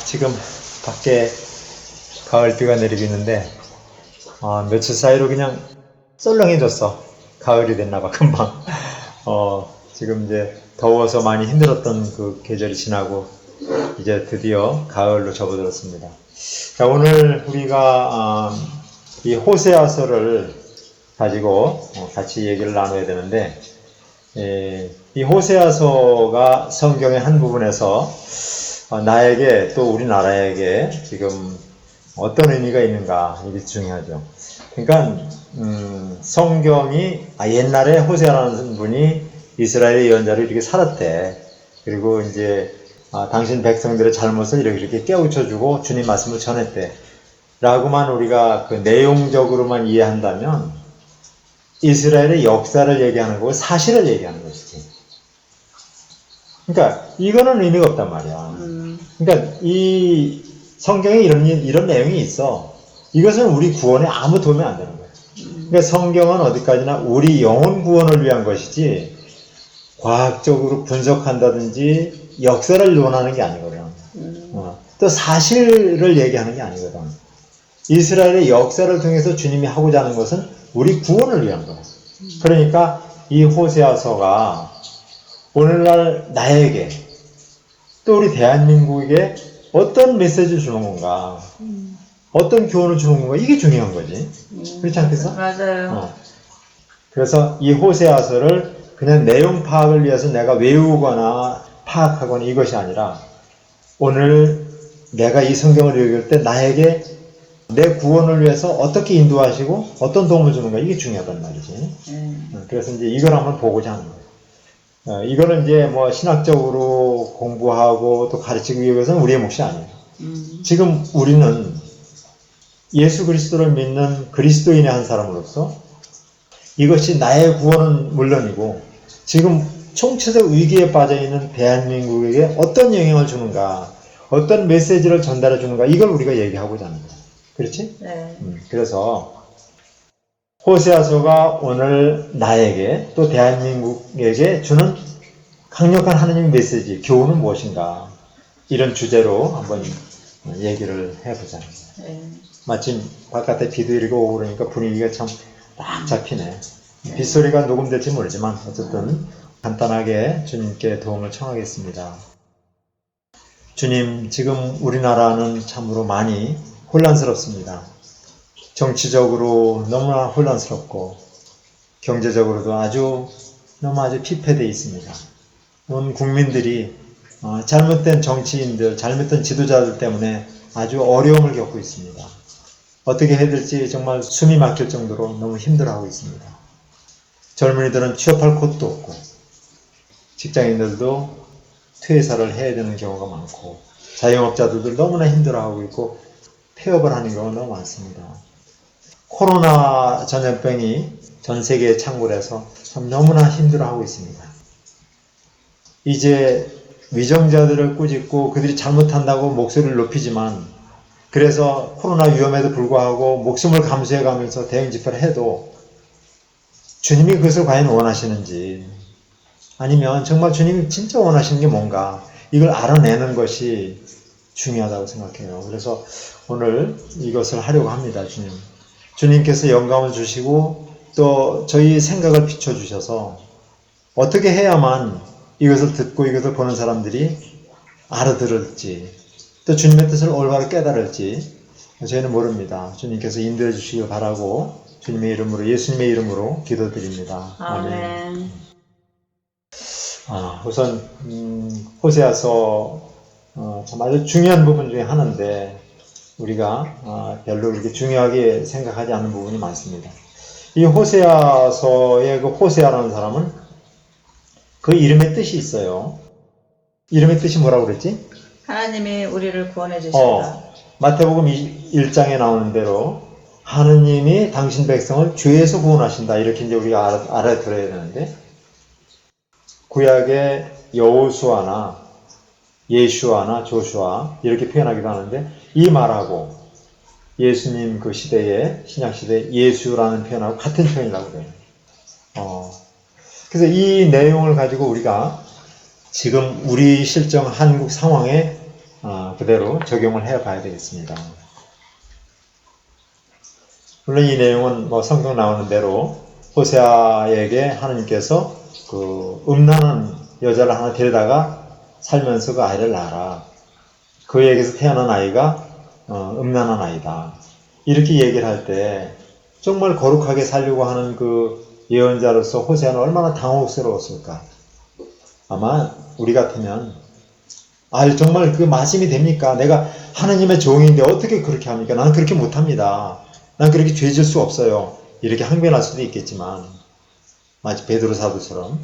지금 밖에 가을비가 내리고 있는데, 며칠 사이로 그냥 썰렁해졌어. 가을이 됐나봐, 금방. 지금 이제 더워서 많이 힘들었던 그 계절이 지나고, 이제 드디어 가을로 접어들었습니다. 자, 오늘 우리가, 이 호세아서를 가지고 같이 얘기를 나눠야 되는데, 이 호세아서가 성경의 한 부분에서 나에게 또 우리나라에게 지금 어떤 의미가 있는가, 이게 중요하죠. 그러니까 성경이 옛날에 호세아라는 분이 이스라엘의 예언자로 이렇게 살았대. 그리고 이제 당신 백성들의 잘못을 이렇게 깨우쳐주고 주님 말씀을 전했대. 라고만 우리가 그 내용적으로만 이해한다면 이스라엘의 역사를 얘기하는 거고 사실을 얘기하는 것이지. 그러니까 이거는 의미가 없단 말이야. 그러니까 이 성경에 이런 내용이 있어. 이것은 우리 구원에 아무 도움이 안 되는 거야. 그러니까 성경은 어디까지나 우리 영혼 구원을 위한 것이지 과학적으로 분석한다든지 역사를 논하는 게 아니거든. 또 사실을 얘기하는 게 아니거든. 이스라엘의 역사를 통해서 주님이 하고자 하는 것은 우리 구원을 위한 거야. 그러니까 이 호세아서가 오늘날 나에게 또 우리 대한민국에게 어떤 메시지를 주는 건가, 어떤 교훈을 주는 건가, 이게 중요한 거지. 그렇지 않겠어? 맞아요. 그래서 이 호세아서를 그냥 내용 파악을 위해서 내가 외우거나 파악하거나 이것이 아니라 오늘 내가 이 성경을 읽을 때 나에게 내 구원을 위해서 어떻게 인도하시고 어떤 도움을 주는가, 이게 중요하단 말이지. 그래서 이제 이걸 한번 보고자 하는 거예요. 이거는 이제 뭐 신학적으로 공부하고 또 가르치기 위해서는 우리의 몫이 아니에요. 지금 우리는 예수 그리스도를 믿는 그리스도인의 한 사람으로서 이것이 나의 구원은 물론이고 지금 총체적 위기에 빠져있는 대한민국에게 어떤 영향을 주는가, 어떤 메시지를 전달해 주는가, 이걸 우리가 얘기하고자 하는 거예요. 그렇지? 네. 그래서 호세아서가 오늘 나에게 또 대한민국에게 주는 강력한 하나님의 메시지, 교훈은 무엇인가, 이런 주제로 한번 얘기를 해보자. 네. 마침 바깥에 비도 이렇게 오고 그러니까 분위기가 참 딱 잡히네. 빗소리가 녹음될지 모르지만 어쨌든 간단하게 주님께 도움을 청하겠습니다. 주님, 지금 우리나라는 참으로 많이 혼란스럽습니다. 정치적으로 너무나 혼란스럽고 경제적으로도 아주 피폐되어 있습니다. 온 국민들이 잘못된 정치인들, 잘못된 지도자들 때문에 아주 어려움을 겪고 있습니다. 어떻게 해야 될지 정말 숨이 막힐 정도로 너무 힘들어하고 있습니다. 젊은이들은 취업할 곳도 없고 직장인들도 퇴사를 해야 되는 경우가 많고 자영업자들도 너무나 힘들어하고 있고 폐업을 하는 경우가 너무 많습니다. 코로나 전염병이 전 세계에 창궐해서 참 너무나 힘들어하고 있습니다. 이제 위정자들을 꾸짖고 그들이 잘못한다고 목소리를 높이지만 그래서 코로나 위험에도 불구하고 목숨을 감수해가면서 대응 집회를 해도 주님이 그것을 과연 원하시는지 아니면 정말 주님이 진짜 원하시는 게 뭔가 이걸 알아내는 것이 중요하다고 생각해요. 그래서 오늘 이것을 하려고 합니다. 주님께서 영감을 주시고 또 저희 생각을 비춰주셔서 어떻게 해야만 이것을 듣고 이것을 보는 사람들이 알아들을지 또 주님의 뜻을 올바로 깨달을지 저희는 모릅니다. 주님께서 인도해 주시길 바라고 주님의 이름으로, 예수님의 이름으로 기도드립니다. 아멘. 우선 호세아서 참 아주 중요한 부분 중에 하나인데 우리가 별로 그렇게 중요하게 생각하지 않는 부분이 많습니다. 이 호세아서의 그 호세아라는 사람은 그 이름의 뜻이 있어요. 이름의 뜻이 뭐라고 그랬지? 하나님이 우리를 구원해 주신다. 마태복음 1장에 나오는 대로 하느님이 당신 백성을 죄에서 구원하신다. 이렇게 이제 우리가 알아들어야 되는데 구약의 여호수아나 예슈아나 조슈아 이렇게 표현하기도 하는데 이 말하고 예수님 그 시대에 신약 시대 예수라는 표현하고 같은 표현이라고 그래요. 그래서 이 내용을 가지고 우리가 지금 우리 실정 한국 상황에 그대로 적용을 해 봐야 되겠습니다. 물론 이 내용은 뭐 성경 나오는 대로 호세아에게 하나님께서 그 음란한 여자를 하나 데려다가 살면서 그 아이를 낳아라. 그에게서 태어난 아이가 음란한 아이다. 이렇게 얘기를 할 때 정말 거룩하게 살려고 하는 그 예언자로서 호세아는 얼마나 당혹스러웠을까. 아마 우리 같으면 정말 그 말씀이 됩니까? 내가 하나님의 종인데 어떻게 그렇게 합니까? 나는 그렇게 못합니다. 난 그렇게 죄질 수 없어요. 이렇게 항변할 수도 있겠지만 마치 베드로 사도처럼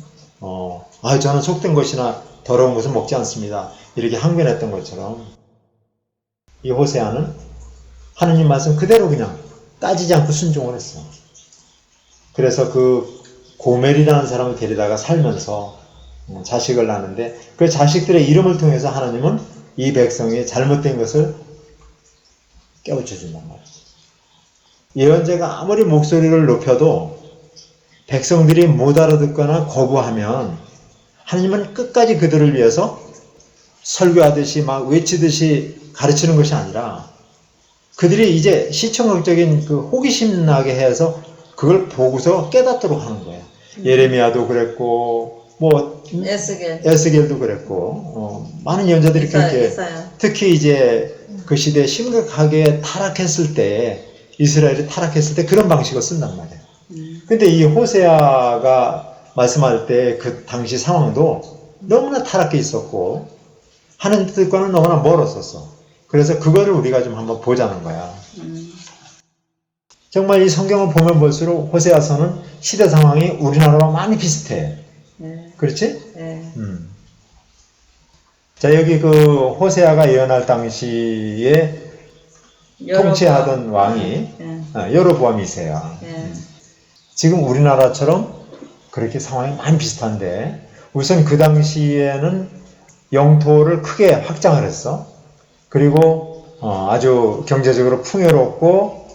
저는 속된 것이나 더러운 것은 먹지 않습니다. 이렇게 항변했던 것처럼 이 호세아는 하느님 말씀 그대로 그냥 따지지 않고 순종을 했어. 그래서 그 고멜이라는 사람을 데리다가 살면서 자식을 낳는데 그 자식들의 이름을 통해서 하나님은 이 백성의 잘못된 것을 깨우쳐 준단 말이야. 예언자가 아무리 목소리를 높여도 백성들이 못 알아듣거나 거부하면 하나님은 끝까지 그들을 위해서 설교하듯이 막 외치듯이 가르치는 것이 아니라 그들이 이제 시청각적인 그 호기심 나게 해서 그걸 보고서 깨닫도록 하는 거예요. 예레미야도 그랬고 뭐 에스겔도 그랬고 많은 예언자들이 그렇게 특히 이제 그 시대에 심각하게 타락했을 때 이스라엘이 타락했을 때 그런 방식을 쓴단 말이에요. 근데 이 호세아가 말씀할 때 그 당시 상황도 너무나 타락해 있었고 하나님 뜻과는 너무나 멀었었어. 그래서 그거를 우리가 좀 한번 보자는 거야. 정말 이 성경을 보면 볼수록 호세아서는 시대 상황이 우리나라와 많이 비슷해. 네. 그렇지? 네. 자, 여기 그 호세아가 예언할 당시에 통치하던 왕이 여로보암이세요. 지금 우리나라처럼 그렇게 상황이 많이 비슷한데 우선 그 당시에는 영토를 크게 확장을 했어. 그리고 아주 경제적으로 풍요롭고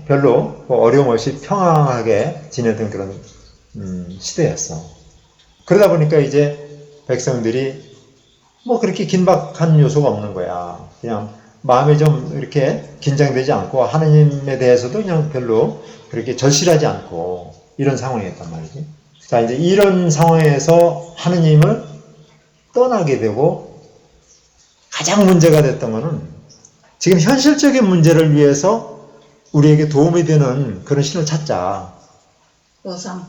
별로 어려움 없이 평안하게 지내던 그런 시대였어. 그러다 보니까 이제 백성들이 뭐 그렇게 긴박한 요소가 없는 거야. 그냥 마음이 좀 이렇게 긴장되지 않고 하나님에 대해서도 그냥 별로 그렇게 절실하지 않고 이런 상황이었단 말이지. 자, 이제 이런 상황에서 하나님을 떠나게 되고 가장 문제가 됐던 거는 지금 현실적인 문제를 위해서 우리에게 도움이 되는 그런 신을 찾자. 우상.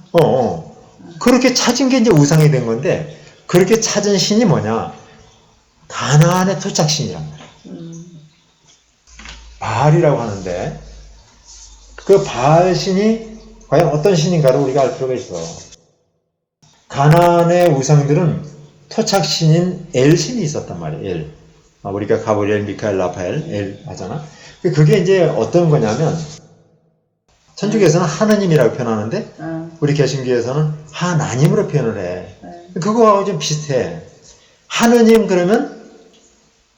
그렇게 찾은 게 이제 우상이 된 건데 그렇게 찾은 신이 뭐냐? 가나안의 토착신이란 말이야. 바알이라고 하는데 그 바알 신이 과연 어떤 신인가를 우리가 알 필요가 있어. 가나안의 우상들은 토착신인 엘 신이 있었단 말이에요. 엘. 우리가 가브리엘, 미카엘, 라파엘, 엘 하잖아. 그게 이제 어떤 거냐면 천주교에서는 하느님이라고 표현하는데 우리 개신교에서는 하나님으로 표현을 해. 그거하고 좀 비슷해. 하느님 그러면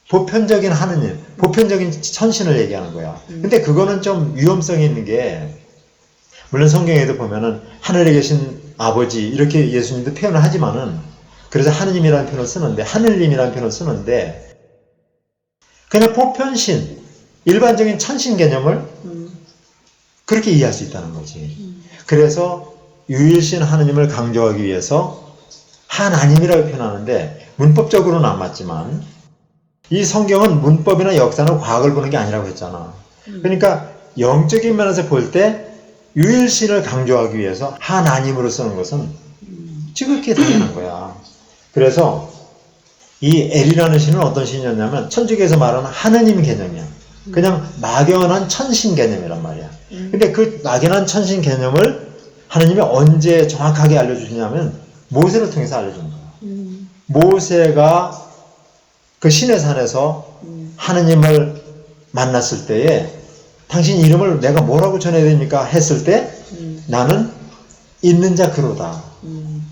보편적인 하느님, 보편적인 천신을 얘기하는 거야. 근데 그거는 좀 위험성이 있는 게 물론 성경에도 보면은 하늘에 계신 아버지 이렇게 예수님도 표현을 하지만은 그래서 하느님이라는 표현을 쓰는데 하늘님이라는 표현을 쓰는데 그냥 보편신, 일반적인 천신 개념을 그렇게 이해할 수 있다는 거지. 그래서 유일신 하느님을 강조하기 위해서 하나님이라고 표현하는데 문법적으로는 안 맞지만 이 성경은 문법이나 역사나 과학을 보는 게 아니라고 했잖아. 그러니까 영적인 면에서 볼 때 유일신을 강조하기 위해서 하나님으로 쓰는 것은 지극히 당연한 거야. 그래서 이 엘이라는 신은 어떤 신이었냐면 천주교에서 말하는 하느님 개념이야. 그냥 막연한 천신 개념이란 말이야. 근데 그 막연한 천신 개념을 하느님이 언제 정확하게 알려주시냐면 모세를 통해서 알려주는 거야. 모세가 그 신의 산에서 하느님을 만났을 때에 당신 이름을 내가 뭐라고 전해야 됩니까? 했을 때 나는 있는 자 그로다.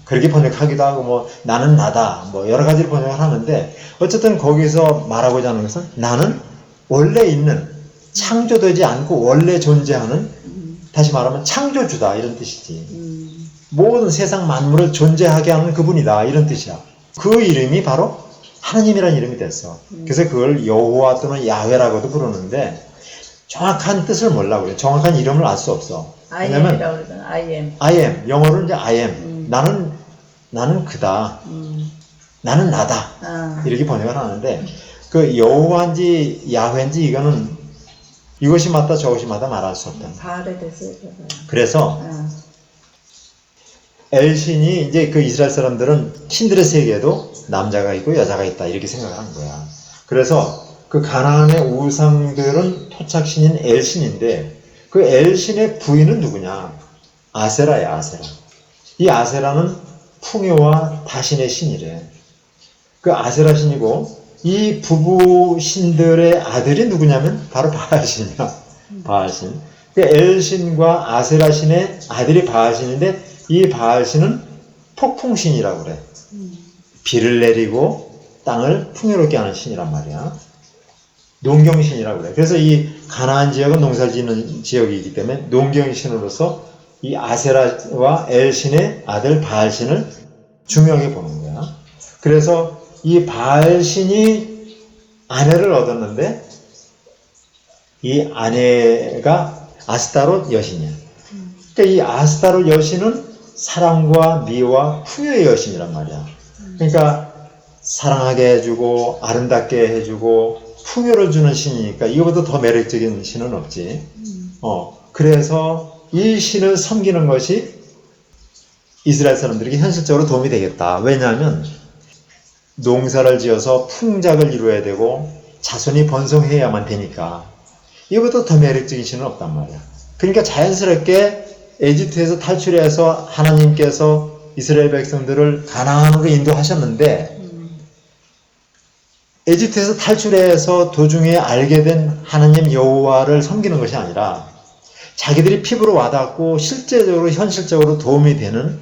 그렇게 번역하기도 하고 뭐 나는 나다 뭐 여러 가지로 번역을 하는데 어쨌든 거기서 말하고자 하는 것은 나는 원래 있는 창조되지 않고 원래 존재하는 다시 말하면 창조주다 이런 뜻이지. 모든 세상 만물을 존재하게 하는 그분이다 이런 뜻이야. 그 이름이 바로 하나님이라는 이름이 됐어. 그래서 그걸 여호와 또는 야훼라고도 부르는데 정확한 뜻을 몰라 그래. 정확한 이름을 알 수 없어. 왜냐면 IM이라고 그러잖아. IM. I am 영어로는 이제 I am 나는 그다. 나는 나다. 아. 이렇게 번역을 하는데 그 여호와인지 야훼인지 이것이 맞다 저것이 맞다 말할 수 없다. 바알에 대해서 얘기해봐요. 그래서 아. 엘신이 이제 그 이스라엘 사람들은 신들의 세계에도 남자가 있고 여자가 있다 이렇게 생각을 한 거야. 그래서 그 가나안의 우상들은 토착신인 엘신인데 그 엘신의 부인은 누구냐? 아세라야 아세라. 이 아세라는 풍요와 다신의 신이래. 그 아세라 신이고 이 부부 신들의 아들이 누구냐면 바로 바알신이야. 바알신. 그 엘신과 아세라 신의 아들이 바알신인데 이 바알신은 폭풍신이라고 그래. 비를 내리고 땅을 풍요롭게 하는 신이란 말이야. 농경신이라고 그래. 그래서 이 가나안 지역은 농사 짓는 지역이기 때문에 농경신으로서 이 아세라와 엘신의 아들 바알신을 중요하게 보는 거야. 그래서 이 바알신이 아내를 얻었는데 이 아내가 아스타롯 여신이야. 그러니까 이 아스타롯 여신은 사랑과 미와 풍요의 여신이란 말이야. 그러니까 사랑하게 해주고 아름답게 해주고 풍요를 주는 신이니까 이거보다 더 매력적인 신은 없지. 그래서 이 신을 섬기는 것이 이스라엘 사람들에게 현실적으로 도움이 되겠다. 왜냐하면 농사를 지어서 풍작을 이루어야 되고 자손이 번성해야만 되니까 이거보다 더 매력적인 신은 없단 말이야. 그러니까 자연스럽게 에집트에서 탈출해서 하나님께서 이스라엘 백성들을 가나안으로 인도하셨는데 에집트에서 탈출해서 도중에 알게 된 하나님 여호와를 섬기는 것이 아니라 자기들이 피부로 와닿고 실제적으로 현실적으로 도움이 되는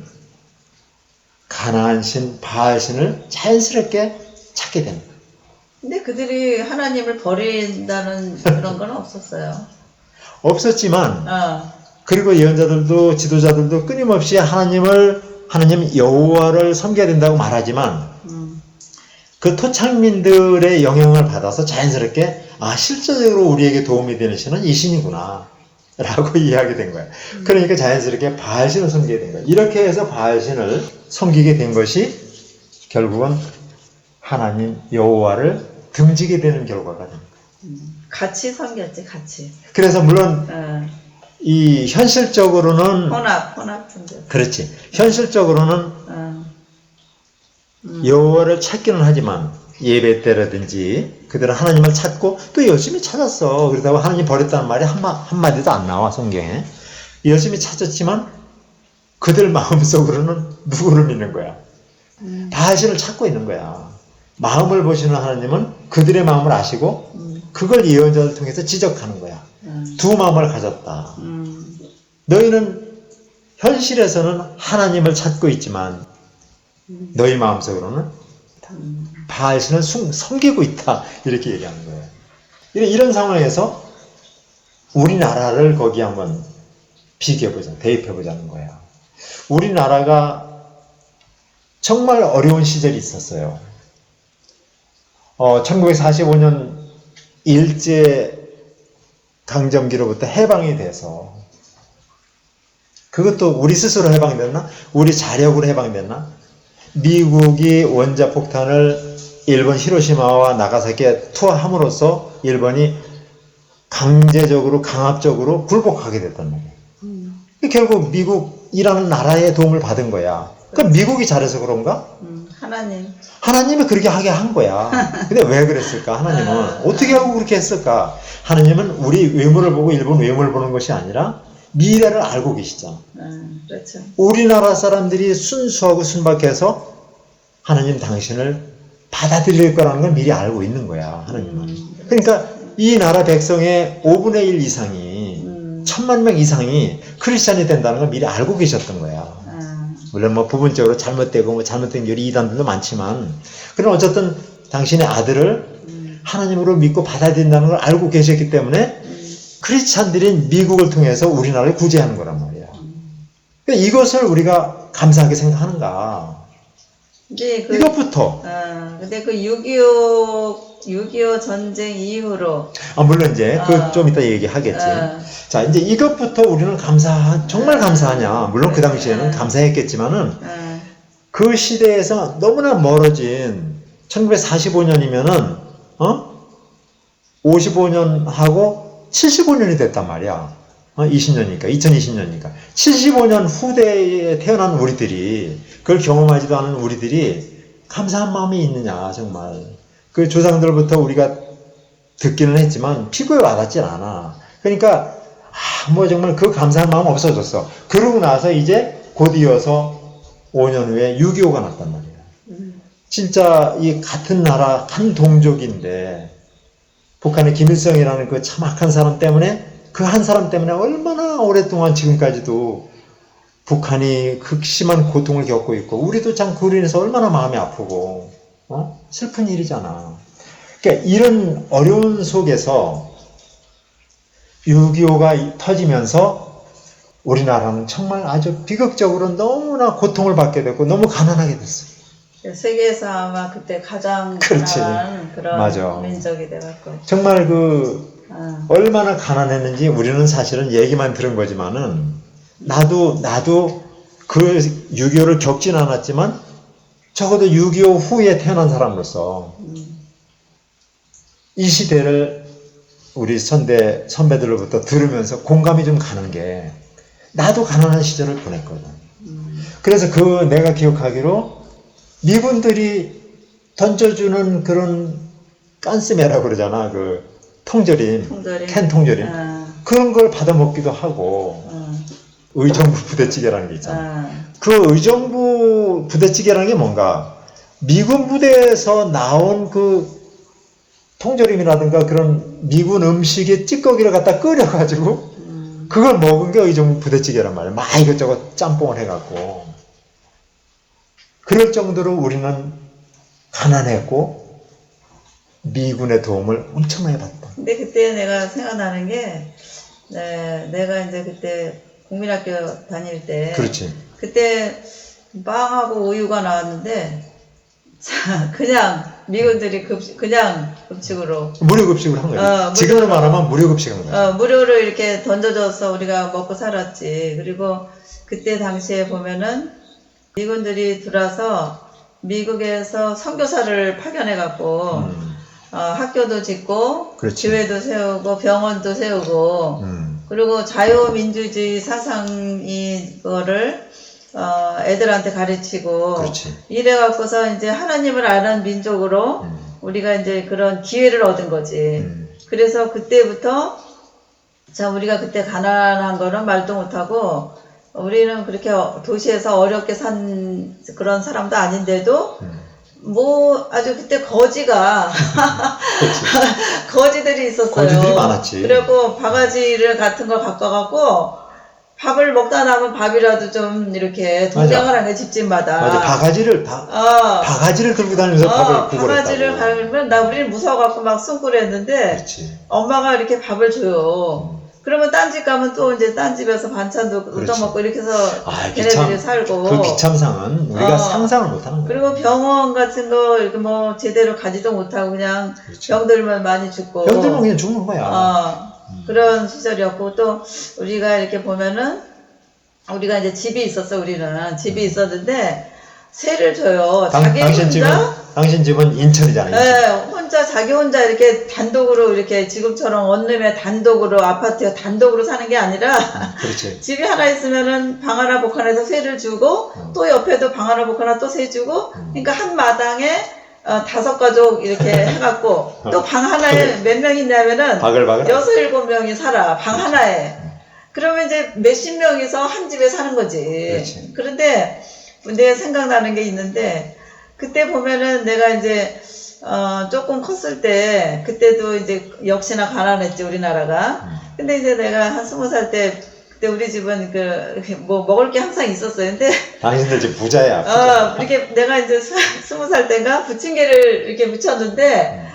가나안신 바알신을 자연스럽게 찾게 됩니다. 근데 그들이 하나님을 버린다는 그런 건 없었어요. 없었지만 어. 그리고 예언자들도 지도자들도 끊임없이 하나님 여호와를 섬겨야 된다고 말하지만 그 토착민들의 영향을 받아서 자연스럽게 실질적으로 우리에게 도움이 되는 신은 이 신이구나 라고 이해하게 된 거야. 그러니까 자연스럽게 바알신을 섬기게 된 거야. 이렇게 해서 바알신을 섬기게 된 것이 결국은 하나님 여호와를 등지게 되는 결과가 됩니다. 같이 섬겼지, 같이. 그래서 물론 이 현실적으로는 혼합 섬겼. 그렇지. 현실적으로는 여호와를 찾기는 하지만 예배 때라든지 그들은 하나님을 찾고 또 열심히 찾았어. 그러다가 하나님 버렸다는 말이 한마디도 안 나와 성경에. 열심히 찾았지만 그들 마음속으로는 누구를 믿는 거야? 바알신을 찾고 있는 거야. 마음을 보시는 하나님은 그들의 마음을 아시고 그걸 예언자를 통해서 지적하는 거야. 두 마음을 가졌다. 너희는 현실에서는 하나님을 찾고 있지만 너희 마음속으로는 바알신을 섬기고 있다. 이렇게 얘기하는 거예요. 이런 상황에서 우리나라를 거기 한번 비교해보자. 대입해보자는 거야. 우리나라가 정말 어려운 시절이 있었어요. 1945년 일제 강점기로부터 해방이 돼서 그것도 우리 스스로 해방됐나? 우리 자력으로 해방됐나? 미국이 원자폭탄을 일본 히로시마와 나가사키에 투하함으로써 일본이 강제적으로 강압적으로 굴복하게 됐단 말이에요. 결국 미국이라는 나라의 도움을 받은 거야. 그럼 미국이 잘해서 그런가? 하나님이 그렇게 하게 한 거야. 근데 왜 그랬을까? 하나님은 어떻게 하고 그렇게 했을까? 하나님은 우리 외모를 보고 일본 외모를 보는 것이 아니라 미래를 알고 계시잖아. 그렇죠. 우리나라 사람들이 순수하고 순박해서 하나님 당신을 받아들일 거라는 걸 미리 알고 있는 거야. 하나님은. 그러니까 이 나라 백성의 5분의 1 이상이 1000만 명 이상이 크리스찬이 된다는 걸 미리 알고 계셨던 거야. 물론 부분적으로 잘못되고 잘못된 요리 이단들도 많지만 그럼 어쨌든 당신의 아들을 하나님으로 믿고 받아들인다는 걸 알고 계셨기 때문에 크리스찬들인 미국을 통해서 우리나라를 구제하는 거란 말이야. 그러니까 이것을 우리가 감사하게 생각하는가? 근데 그, 이것부터. 근데 그 6.25 전쟁 이후로, 물론 이제 그 좀 이따 얘기하겠지. 자, 이제 이것부터 우리는 정말 감사하냐. 물론 그 당시에는 감사했겠지만은 그 시대에서 너무나 멀어진 1945년이면은 55년하고 75년이 됐단 말이야. 20년이니까 2020년이니까 75년 후대에 태어난 우리들이 그걸 경험하지도 않은 우리들이 감사한 마음이 있느냐 정말. 그 조상들부터 우리가 듣기는 했지만 피부에 와닿질 않아. 그러니까 뭐 정말 그 감사한 마음 없어졌어. 그러고 나서 이제 곧 이어서 5년 후에 6.25가 났단 말이야. 진짜 이 같은 나라 한 동족인데 북한의 김일성이라는 그 참 악한 사람 때문에 그 한 사람 때문에 얼마나 오랫동안 지금까지도 북한이 극심한 고통을 겪고 있고 우리도 참 그로 인해서 얼마나 마음이 아프고 슬픈 일이잖아. 그러니까 이런 어려운 속에서 6.25가 터지면서 우리나라는 정말 아주 비극적으로 너무나 고통을 받게 됐고 너무 가난하게 됐어. 세계에서 아마 그때 가장 그렇지. 가난한 그런 맞아. 민족이 돼갖고. 정말 얼마나 가난했는지 우리는 사실은 얘기만 들은 거지만은 나도 그 6.25를 겪진 않았지만 적어도 6.25 후에 태어난 사람으로서 이 시대를 우리 선배들로부터 들으면서 공감이 좀 가는 게 나도 가난한 시절을 보냈거든. 그래서 내가 기억하기로 미군들이 던져주는 그런 깐스메라고 그러잖아. 그 통조림. 캔 통조림. 그런 걸 받아먹기도 하고 의정부 부대찌개라는 게 있잖아. 그 의정부 부대찌개라는 게 뭔가 미군 부대에서 나온 그 통조림이라든가 그런 미군 음식의 찌꺼기를 갖다 끓여가지고 그걸 먹은 게 의정부 부대찌개란 말이야. 막 이것저것 짬뽕을 해갖고. 그럴 정도로 우리는 가난했고 미군의 도움을 엄청나게 받다. 근데 그때 내가 생각나는 게 내가 이제 그때 국민학교 다닐 때 그렇지. 그때 빵하고 우유가 나왔는데 자 그냥 미군들이 그냥 급식으로 무료급식을 한 거예요. 지금으로 말하면 무료급식 한 거예요. 무료로 이렇게 던져줘서 우리가 먹고 살았지. 그리고 그때 당시에 보면은 미군들이 들어와서 미국에서 선교사를 파견해갖고 학교도 짓고 그렇지. 교회도 세우고 병원도 세우고 그리고 자유민주주의 사상이 애들한테 가르치고 그렇지. 이래갖고서 이제 하나님을 아는 민족으로 우리가 이제 그런 기회를 얻은 거지. 그래서 그때부터 자 우리가 그때 가난한 거는 말도 못하고 우리는 그렇게 도시에서 어렵게 산 그런 사람도 아닌데도 뭐 아주 그때 거지가 거지들이 있었어요. 거지들이 많았지. 그리고 바가지를 같은 걸 바꿔갖고 밥을 먹다 남은 밥이라도 좀 이렇게 동장을 하는 집집마다. 맞아. 바가지를 들고 다니면서 밥을 구걸했다고. 바가지를 갈면 우리는 무서워갖고 막 숨고랬는데 그렇지. 엄마가 이렇게 밥을 줘요. 그러면 딴 집 가면 또 이제 딴 집에서 반찬도 얻어먹고 이렇게 해서 걔네들이 살고. 그 비참상은 우리가 상상을 못하는 거예요. 그리고 병원 같은 거 이렇게 뭐 제대로 가지도 못하고 그냥 그렇지. 병들면 많이 죽고. 병들면 그냥 죽는 거야. 그런 시절이었고 또 우리가 이렇게 보면은 우리가 이제 집이 있었어. 우리는 집이 있었는데 세를 줘요. 당신 집은 인천이잖아요. 네, 자기 혼자 이렇게 단독으로 이렇게 지금처럼 원룸에 단독으로 아파트에 단독으로 사는 게 아니라 그렇지. 집이 하나 있으면은 방 하나 복 하나에서 세를 주고 또 옆에도 방 하나 복 하나 또 세 주고 그러니까 한 마당에 5가족 이렇게 해갖고 또 방 하나에 몇 명 있냐면은 바글바글 6, 7명이 살아 방 하나에. 그러면 이제 몇십 명이서 한 집에 사는 거지. 그렇지. 그런데 내 생각나는 게 있는데 그때 보면은 내가 이제 조금 컸을 때 그때도 이제 역시나 가난했지 우리나라가. 근데 이제 내가 한 20살 때 그때 우리 집은 뭐 먹을 게 항상 있었어요. 근데 당신들 집 부자야. 부자. 이렇게 내가 이제 20살 때인가 부침개를 이렇게 무쳤는데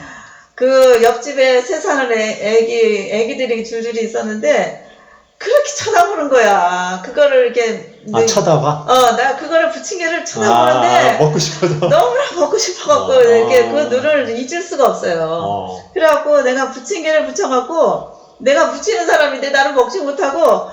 그 옆집에 새 사는 애기들이 줄줄이 있었는데 그렇게 쳐다보는 거야. 그거를 이렇게 쳐다봐? 나 그거를 부침개를 쳐다보는데 먹고 싶어서. 너무나 먹고 싶어갖고 이렇게 그 눈을 잊을 수가 없어요. 그래갖고 내가 부침개를 부쳐갖고 내가 부치는 사람인데 나는 먹지 못하고 다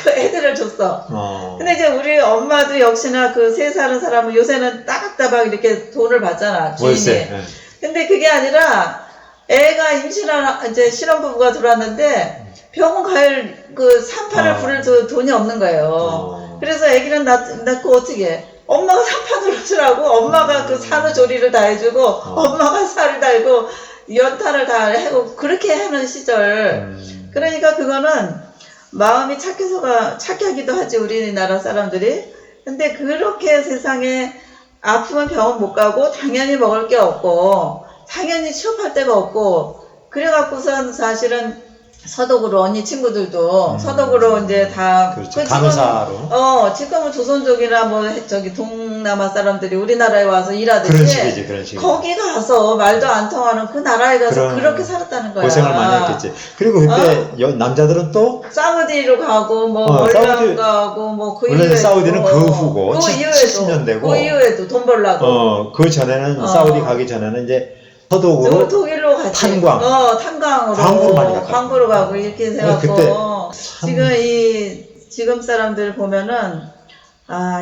그 애들을 줬어. 근데 이제 우리 엄마도 역시나 그 3살은 사람은 요새는 따박따박 이렇게 돈을 받잖아, 주인이. 월세. 근데 그게 아니라 애가 임신한 이제 신혼부부가 들어왔는데 병원 갈 그 산판을 부를 돈이 없는 거예요. 그래서 애기는 낳고 어떻게 해? 엄마가 산판으로 주라고 엄마가 그 산후조리를 다 해주고 엄마가 살을 달고 연탄을 다 하고 그렇게 하는 시절. 그러니까 그거는 마음이 착하기도 하지 우리나라 사람들이. 근데 그렇게 세상에 아프면 병원 못 가고 당연히 먹을 게 없고 당연히 취업할 데가 없고 그래갖고선 사실은 서독으로 언니 친구들도 서독으로 이제 다 그렇죠. 간호사로. 지금은 조선족이나 뭐 저기 동남아 사람들이 우리나라에 와서 일하듯이 그런 식이지, 그런 식. 거기 가서 말도 안 통하는 그 나라에 가서 그렇게 살았다는 거야. 고생을 많이 했겠지. 그리고 그때 남자들은 또 사우디로 가고 뭐 월남 가고 뭐 그 이후에 사우디는 그 후고 그 70년대고 그 이후에도 돈 벌라고. 그 전에는 사우디 가기 전에는 이제 서독으로 독일로 갔지. 탄광. 탄광으로. 광부로 많이 갔다. 광부로 가고 이렇게 해갖고. 그때 지금 사람들 보면은,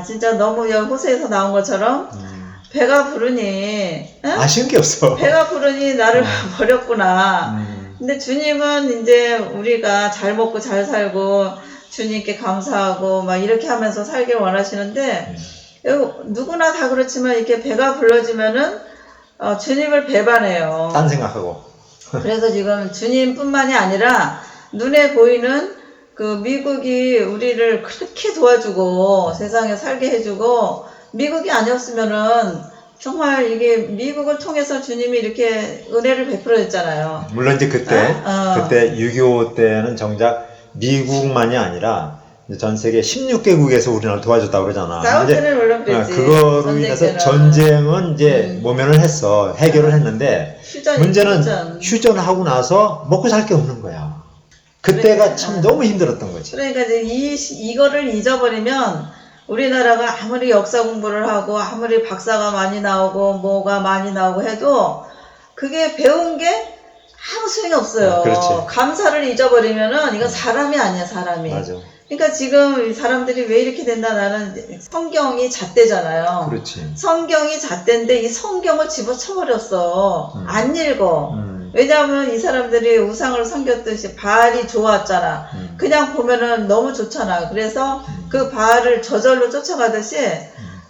진짜 너무 호세에서 나온 것처럼, 배가 부르니, 응? 아쉬운 게 없어. 배가 부르니 나를 버렸구나. 근데 주님은 이제 우리가 잘 먹고 잘 살고, 주님께 감사하고, 막 이렇게 하면서 살길 원하시는데, 누구나 다 그렇지만 이렇게 배가 불러지면은, 주님을 배반해요. 딴 생각하고. 그래서 지금 주님뿐만이 아니라 눈에 보이는 그 미국이 우리를 그렇게 도와주고 세상에 살게 해주고 미국이 아니었으면은 정말 이게 미국을 통해서 주님이 이렇게 은혜를 베풀어줬잖아요. 물론 이제 그때 6.25 때는 정작 미국만이 아니라 전 세계 16개국에서 우리나라를 도와줬다고 그러잖아. 싸울 때는 물론 그랬지. 그거로 인해서 전쟁은 이제 모면을 했어. 해결을 했는데 문제는 휴전하고 나서 먹고 살 게 없는 거야. 그때가 참 너무 힘들었던 거지. 그러니까 이제 이거를 잊어버리면 우리나라가 아무리 역사 공부를 하고 아무리 박사가 많이 나오고 뭐가 많이 나오고 해도 그게 배운 게 아무 소용이 없어요. 감사를 잊어버리면은 이건 사람이 아니야, 사람이. 맞아. 그러니까 지금 사람들이 왜 이렇게 된다, 나는 성경이 잣대잖아요. 그렇지. 성경이 잣대인데 이 성경을 집어쳐버렸어. 안 읽어. 왜냐하면 이 사람들이 우상을 섬겼듯이 바알이 좋았잖아. 그냥 보면은 너무 좋잖아. 그래서 그 바알을 저절로 쫓아가듯이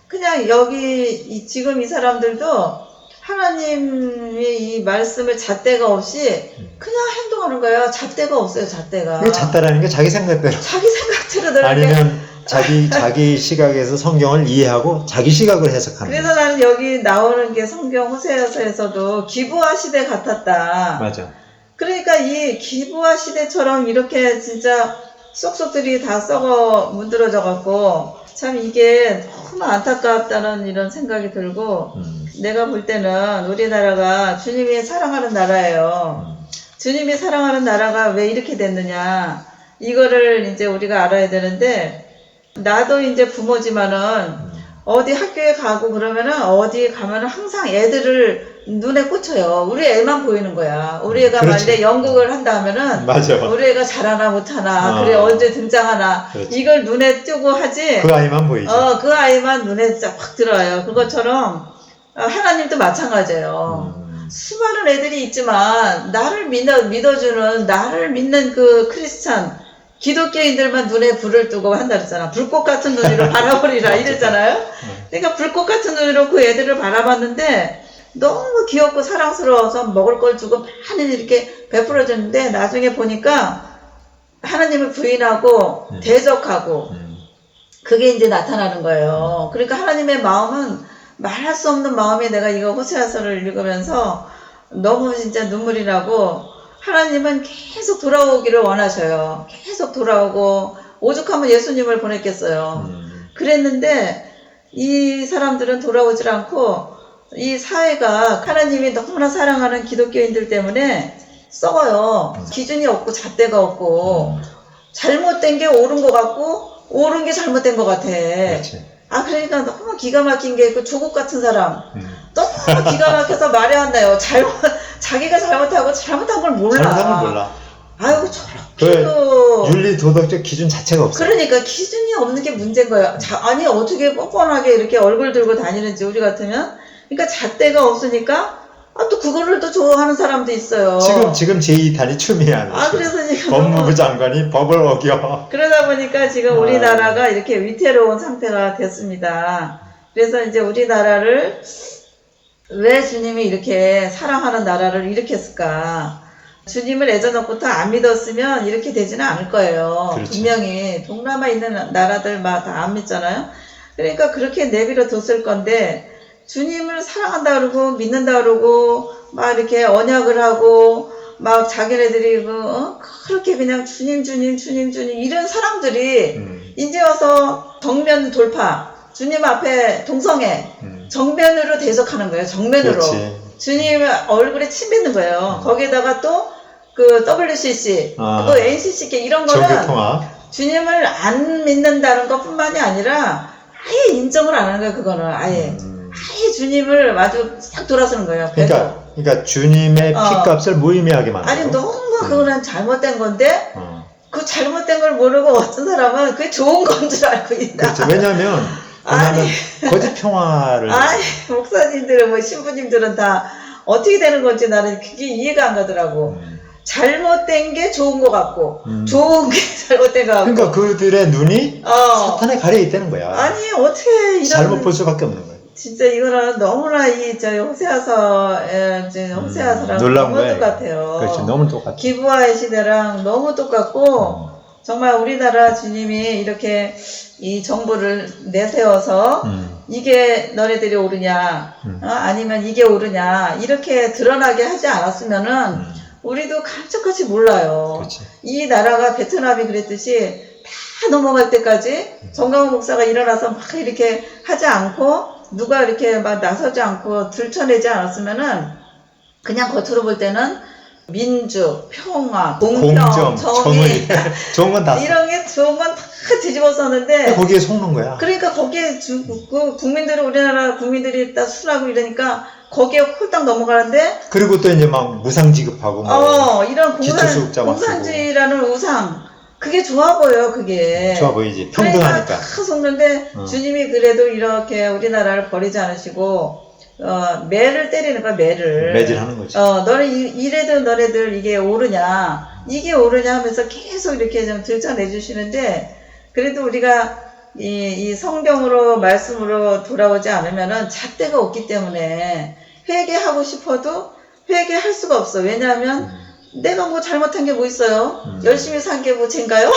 그냥 지금 이 사람들도 하나님의 이 말씀을 잣대가 없이 그냥 행동하는 거야. 잣대가 없어요, 잣대가. 그 잣대라는 게 자기 생각대로. 자기 생각대로 아니면 자기 시각에서 성경을 이해하고 자기 시각을 해석하는. 그래서 나는 여기 나오는 게 성경 호세아서에서도 기브아 시대 같았다. 맞아. 그러니까 이 기브아 시대처럼 이렇게 진짜 쏙쏙들이 다 썩어 문드러져 갖고 참 이게 너무 안타깝다는 이런 생각이 들고 내가 볼 때는 우리나라가 주님이 사랑하는 나라예요. 주님이 사랑하는 나라가 왜 이렇게 됐느냐 이거를 이제 우리가 알아야 되는데 나도 이제 부모지만은 어디 학교에 가고 그러면은 어디 가면은 항상 애들을 눈에 꽂혀요. 우리 애만 보이는 거야. 우리 애가 만약에 연극을 한다 하면은 맞아. 우리 애가 잘하나 못하나 그래 언제 등장하나 그렇지. 이걸 눈에 띄고 하지. 그 아이만 보이지. 그 아이만 눈에 쫙 들어와요. 그것처럼 하나님도 마찬가지예요. 수많은 애들이 있지만 나를 믿어주는 나를 믿는 그 크리스찬 기독교인들만 눈에 불을 뜨고 한다 그랬잖아. 불꽃 같은 눈으로 바라보리라 이랬잖아요. 그러니까 불꽃 같은 눈으로 그 애들을 바라봤는데 너무 귀엽고 사랑스러워서 먹을 걸 주고 많이 이렇게 베풀어줬는데 나중에 보니까 하나님을 부인하고 대적하고 그게 이제 나타나는 거예요. 그러니까 하나님의 마음은 말할 수 없는 마음이 내가 이거 호세아서를 읽으면서 너무 진짜 눈물이 나고 하나님은 계속 돌아오기를 원하셔요. 계속 돌아오고 오죽하면 예수님을 보냈겠어요. 그랬는데 이 사람들은 돌아오질 않고 이 사회가 하나님이 너무나 사랑하는 기독교인들 때문에 썩어요. 기준이 없고 잣대가 없고 잘못된 게 옳은 것 같고 옳은 게 잘못된 것 같아. 그렇지. 아, 그러니까 너무 기가 막힌 게 그 조국 같은 사람. 음. 너무 기가 막혀서 말이 안 나요. 자기가 잘못하고 잘못한 걸 몰라. 잘못한 걸 몰라. 아유, 저렇게도. 윤리 도덕적 기준 자체가 없어. 그러니까 기준이 없는 게 문제인 거야. 아니, 어떻게 뻔뻔하게 이렇게 얼굴 들고 다니는지, 우리 같으면. 그러니까 잣대가 없으니까, 아, 또 그거를 또 좋아하는 사람도 있어요. 지금 제2탄이 춤이야. 아, 그래서 지금. 법무부 장관이 법을 어겨. 그러다 보니까 지금 우리나라가 이렇게 위태로운 상태가 됐습니다. 그래서 이제 우리나라를 왜 주님이 이렇게 사랑하는 나라를 일으켰을까? 주님을 예전부터 안 믿었으면 이렇게 되지는 않을 거예요. 그렇죠. 분명히 동남아에 있는 나라들만 다 안 믿잖아요. 그러니까 그렇게 내버려 뒀을 건데 주님을 사랑한다 그러고 믿는다 그러고 막 이렇게 언약을 하고 막 자기네들이 그렇게 그냥 주님 이런 사람들이 이제 와서 정면 돌파, 주님 앞에 동성애, 정면으로 대적하는 거예요. 정면으로. 그렇지. 주님 얼굴에 침 뱉는 거예요. 거기에다가 또 그 WCC, 또 NCC 이런 거는 정교통합. 주님을 안 믿는다는 것뿐만이 아니라 아예 인정을 안 하는 거예요. 그거는 아예 주님을 아주 싹 돌아서는 거예요. 그러니까 주님의 피값을 무의미하게 만들고. 아니 너무 그거는 잘못된 건데 그 잘못된 걸 모르고 어떤 사람은 그게 좋은 건 줄 알고 있다. 그렇죠. 왜냐하면 거짓 평화를. 아니 목사님들은 뭐 신부님들은 다 어떻게 되는 건지 나는 그게 이해가 안 가더라고. 잘못된 게 좋은 것 같고 좋은 게 잘못된 것 같고. 그러니까 그들의 눈이 사탄에 가려 있다는 거야. 아니 어떻게 이런 잘못 볼 수밖에 없는 거야. 진짜 이거는 너무나 호세아서랑 놀라운 너무 거야, 똑같아요. 그렇지, 너무 똑같아. 기부와의 시대랑 너무 똑같고 정말 우리나라 주님이 이렇게 이 정부를 내세워서 이게 너네들이 옳으냐 아니면 이게 옳으냐 이렇게 드러나게 하지 않았으면은 우리도 감쪽같이 몰라요. 그렇지. 이 나라가 베트남이 그랬듯이 다 넘어갈 때까지 정강훈 목사가 일어나서 막 이렇게 하지 않고 누가 이렇게 막 나서지 않고 들춰내지 않았으면은 그냥 겉으로 볼 때는 민주, 평화, 공평, 정의 좋은 건 다 이런 게 좋은 건 다 뒤집어쓰는데 거기에 속는 거야. 그러니까 거기에 국민들이 우리나라 국민들이 다 술하고 이러니까 거기에 홀딱 넘어가는데 그리고 또 이제 막 무상 지급하고 이런 공산주의라는 우상 그게 좋아 보여요. 그게 좋아 보이지. 평등하니까. 그러니까 다 속는데 주님이 그래도 이렇게 우리나라를 버리지 않으시고 매를 때리는 거야. 매질하는 거지. 너는 이래도 너네들 이게 옳으냐 하면서 계속 이렇게 좀 들춰내 주시는데 그래도 우리가 이 성경으로 말씀으로 돌아오지 않으면은 잣대가 없기 때문에 회개하고 싶어도 회개할 수가 없어. 왜냐하면 내가 뭐 잘못한 게 뭐 있어요? 열심히 산 게 뭐 죄인가요?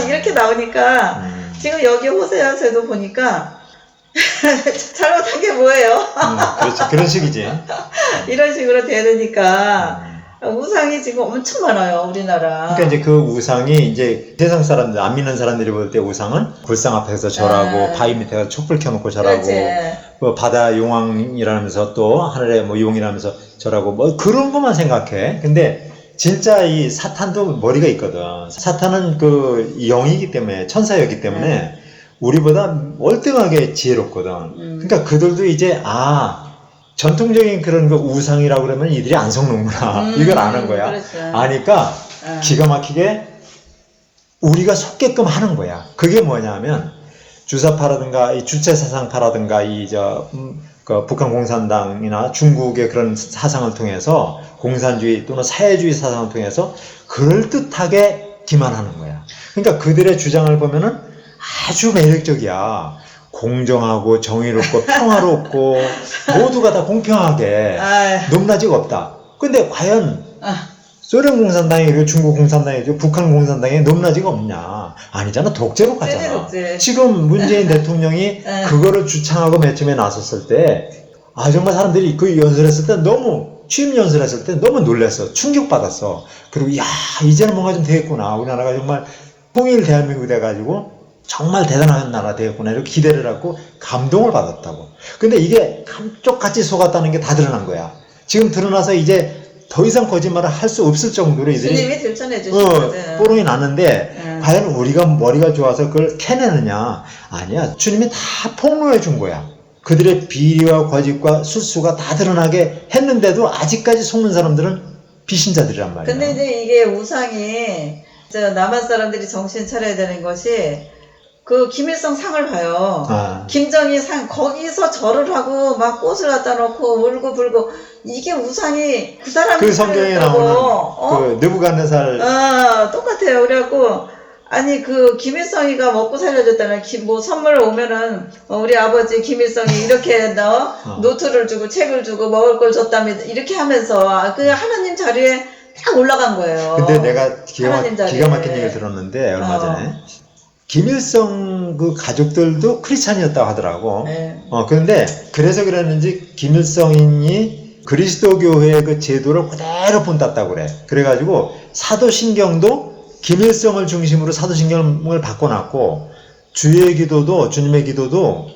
이렇게 나오니까 지금 여기 호세아서도 보니까 잘못한 게 뭐예요? 그렇지. 그런 식이지. 이런 식으로 되니까 우상이 지금 엄청 많아요, 우리나라. 그러니까 이제 그 우상이 이제 세상 사람들, 안 믿는 사람들이 볼 때 우상은 불상 앞에서 절하고 바위 밑에 가서 촛불 켜놓고 절하고 뭐 바다 용왕이라면서 또 하늘의 뭐 용이라면서 절하고 뭐 그런 것만 생각해. 근데 진짜 이 사탄도 머리가 있거든. 사탄은 그 영이기 때문에 천사였기 때문에 우리보다 월등하게 지혜롭거든. 그러니까 그들도 이제 전통적인 그런 거 우상이라고 그러면 이들이 안 속는구나. 이걸 아는 거야. 그렇죠. 아니까 기가 막히게 우리가 속게끔 하는 거야. 그게 뭐냐면 주사파라든가 이 주체사상파라든가 그 북한 공산당이나 중국의 그런 사상을 통해서 공산주의 또는 사회주의 사상을 통해서 그럴듯하게 기만하는 거야. 그러니까 그들의 주장을 보면은 아주 매력적이야. 공정하고 정의롭고 평화롭고 모두가 다 공평하게 높낮이가 없다. 근데 과연 소련 공산당이 그리고 중국 공산당이 북한 공산당에 높낮이가 없냐? 아니잖아. 독재로 가잖아. 독재. 지금 문재인 대통령이 그거를 주창하고 맨 처음에 나섰을 때 정말 사람들이 그 연설했을 때 너무 취임 연설했을 때 너무 놀랐어. 충격받았어. 그리고 이제는 뭔가 좀 되겠구나. 우리나라가 정말 통일 대한민국이 돼가지고 정말 대단한 나라 되었구나 이렇게 기대를 하고 감동을 받았다고. 근데 이게 감쪽같이 속았다는 게 다 드러난 거야. 지금 드러나서 이제 더 이상 거짓말을 할 수 없을 정도로 이들이 주님이 들춰내 주시거든. 뽀록이 났는데 과연 우리가 머리가 좋아서 그걸 캐내느냐? 아니야. 주님이 다 폭로해 준 거야. 그들의 비리와 거짓과 술수가 다 드러나게 했는데도 아직까지 속는 사람들은 비신자들이란 말이야. 근데 이제 이게 우상이 남한 사람들이 정신 차려야 되는 것이 그 김일성 상을 봐요. 김정희 상 거기서 절을 하고 막 꽃을 갖다 놓고 울고 불고 이게 우상이 그 사람이 그 성경에 나오는 그 느부갓네살 똑같아요. 그래갖고 아니 그 김일성이가 먹고 살려줬다는 뭐 선물 오면은 우리 아버지 김일성이 이렇게 노트를 주고 책을 주고 먹을 걸 줬다며 이렇게 하면서 그 하나님 자리에 딱 올라간 거예요. 근데 내가 기가 막힌 얘기를 들었는데 얼마 전에 김일성 그 가족들도 크리스찬이었다고 하더라고. 네. 그런데 그래서 그랬는지 김일성인이 그리스도교회의 그 제도를 그대로 본땄다고 그래. 그래가지고 사도신경도 김일성을 중심으로 사도신경을 바꿔놨고 주의 기도도 주님의 기도도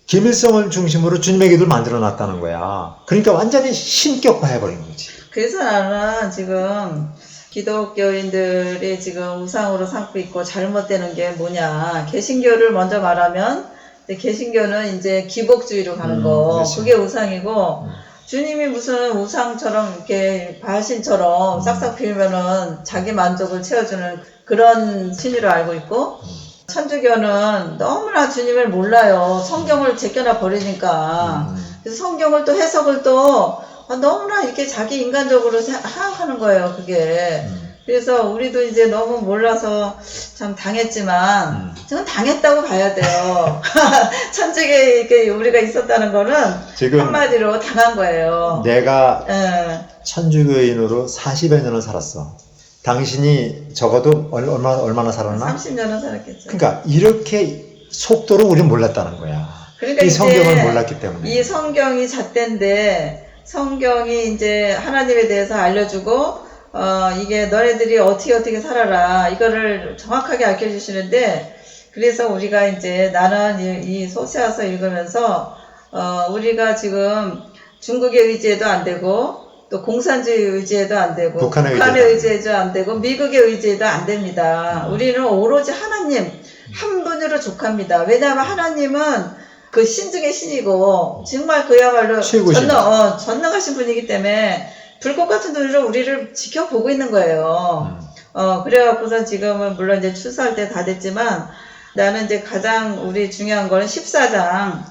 김일성을 중심으로 주님의 기도를 만들어놨다는 거야. 그러니까 완전히 신격화해버린 거지. 그래서 나는 지금 기독교인들이 지금 우상으로 삼고 있고 잘못되는 게 뭐냐. 개신교를 먼저 말하면 개신교는 이제 기복주의로 가는 거. 그렇지. 그게 우상이고 주님이 무슨 우상처럼 이렇게 바신처럼 싹싹 빌면은 자기 만족을 채워주는 그런 신으로 알고 있고 천주교는 너무나 주님을 몰라요. 성경을 제껴놔 버리니까. 그래서 성경을 또 해석을 또 너무나 이렇게 자기 인간적으로 생각하는 거예요, 그게. 그래서 우리도 이제 너무 몰라서 참 당했지만, 저는 당했다고 봐야 돼요. 천주교에 이렇게 우리가 있었다는 거는 지금 한마디로 당한 거예요. 내가 천주교인으로 40여 년을 살았어. 당신이 적어도 얼마나 살았나? 30년은 살았겠죠. 그러니까 이렇게 속도로 우리는 몰랐다는 거야. 그러니까 이 성경을 몰랐기 때문에. 이 성경이 잣대인데, 성경이 이제 하나님에 대해서 알려주고, 이게 너네들이 어떻게 살아라. 이거를 정확하게 알려주시는데, 그래서 우리가 이제 나는 이 소세아서 읽으면서, 우리가 지금 중국의 의지에도 안 되고, 또 공산주의 의지에도 안 되고, 북한의 의지에도 안 되고, 미국의 의지에도 안 됩니다. 우리는 오로지 하나님 한 분으로 족합니다. 왜냐하면 하나님은 그 신 중의 신이고 정말 그야말로 전능하신 분이기 때문에 불꽃 같은 눈으로 우리를 지켜보고 있는 거예요. 그래갖고서 지금은 물론 이제 출사할 때 다 됐지만 나는 이제 가장 우리 중요한 거는 14장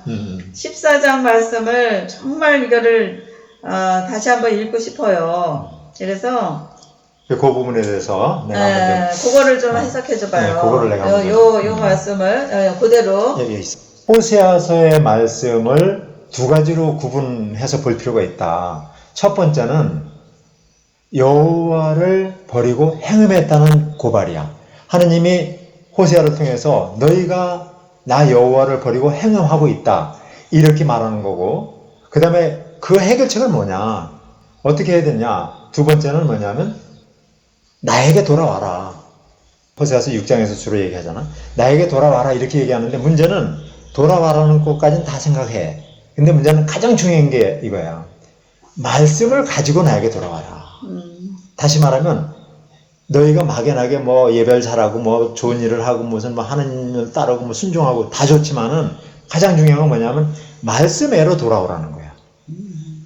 14장 말씀을 정말 이거를 다시 한번 읽고 싶어요. 그래서 그 부분에 대해서 내가 한번 그거를 좀 해석해 줘봐요. 그거를 내가 요 말씀을 그대로 여기 있어. 호세아서의 말씀을 두 가지로 구분해서 볼 필요가 있다. 첫 번째는 여호와를 버리고 행음했다는 고발이야. 하느님이 호세아를 통해서 너희가 나 여호와를 버리고 행음하고 있다. 이렇게 말하는 거고, 그 다음에 그 해결책은 뭐냐? 어떻게 해야 되냐? 두 번째는 뭐냐면 나에게 돌아와라. 호세아서 6장에서 주로 얘기하잖아. 나에게 돌아와라 이렇게 얘기하는데 문제는 돌아와라는 것까지는 다 생각해. 근데 문제는 가장 중요한 게 이거야. 말씀을 가지고 나에게 돌아와라. 다시 말하면 너희가 막연하게 뭐 예배를 잘하고 뭐 좋은 일을 하고 무슨 뭐 하나님을 따르고 뭐 순종하고 다 좋지만은 가장 중요한 건 뭐냐면 말씀에로 돌아오라는 거야.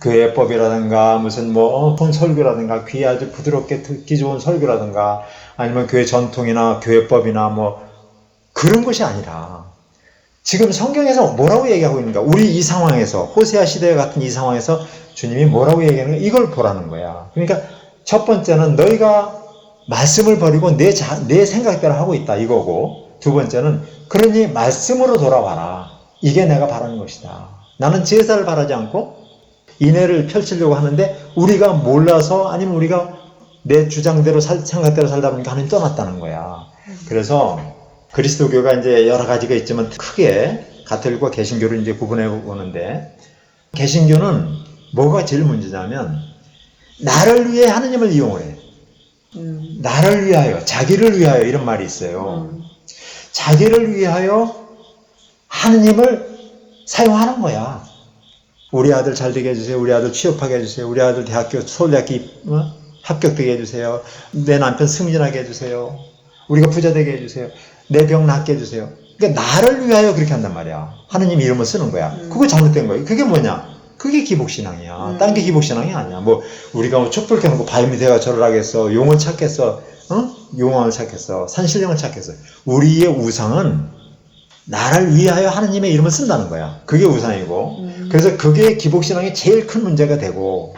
교회법이라든가 무슨 뭐 설교라든가 귀에 아주 부드럽게 듣기 좋은 설교라든가 아니면 교회 전통이나 교회법이나 뭐 그런 것이 아니라 지금 성경에서 뭐라고 얘기하고 있는가? 우리 이 상황에서 호세아 시대 같은 이 상황에서 주님이 뭐라고 얘기하는가? 이걸 보라는 거야. 그러니까 첫 번째는 너희가 말씀을 버리고 내 생각대로 하고 있다 이거고, 두 번째는 그러니 말씀으로 돌아와라. 이게 내가 바라는 것이다. 나는 제사를 바라지 않고 인애를 펼치려고 하는데 우리가 몰라서 아니면 우리가 내 주장대로 생각대로 살다 보니까 하나님 떠났다는 거야. 그래서 그리스도교가 이제 여러 가지가 있지만 크게 가톨릭과 개신교를 이제 구분해 보는데, 개신교는 뭐가 제일 문제냐면 나를 위해 하느님을 이용을 해. 나를 위하여, 자기를 위하여 이런 말이 있어요. 자기를 위하여 하느님을 사용하는 거야. 우리 아들 잘 되게 해주세요. 우리 아들 취업하게 해주세요. 우리 아들 서울대학교 합격되게 해주세요. 내 남편 승진하게 해주세요. 우리가 부자 되게 해주세요. 내 병 낫게 해주세요. 그러니까 나를 위하여 그렇게 한단 말이야. 하느님 이름을 쓰는 거야. 그거 잘못된 거야. 그게 뭐냐? 그게 기복신앙이야. 딴 게 기복신앙이 아니야. 뭐 우리가 뭐 촛불 켜놓고 바위 밑에가 절을 하겠어. 용을 찾겠어. 용왕을 찾겠어. 산신령을 찾겠어. 우리의 우상은 나를 위하여 하느님의 이름을 쓴다는 거야. 그게 우상이고. 그래서 그게 기복신앙의 제일 큰 문제가 되고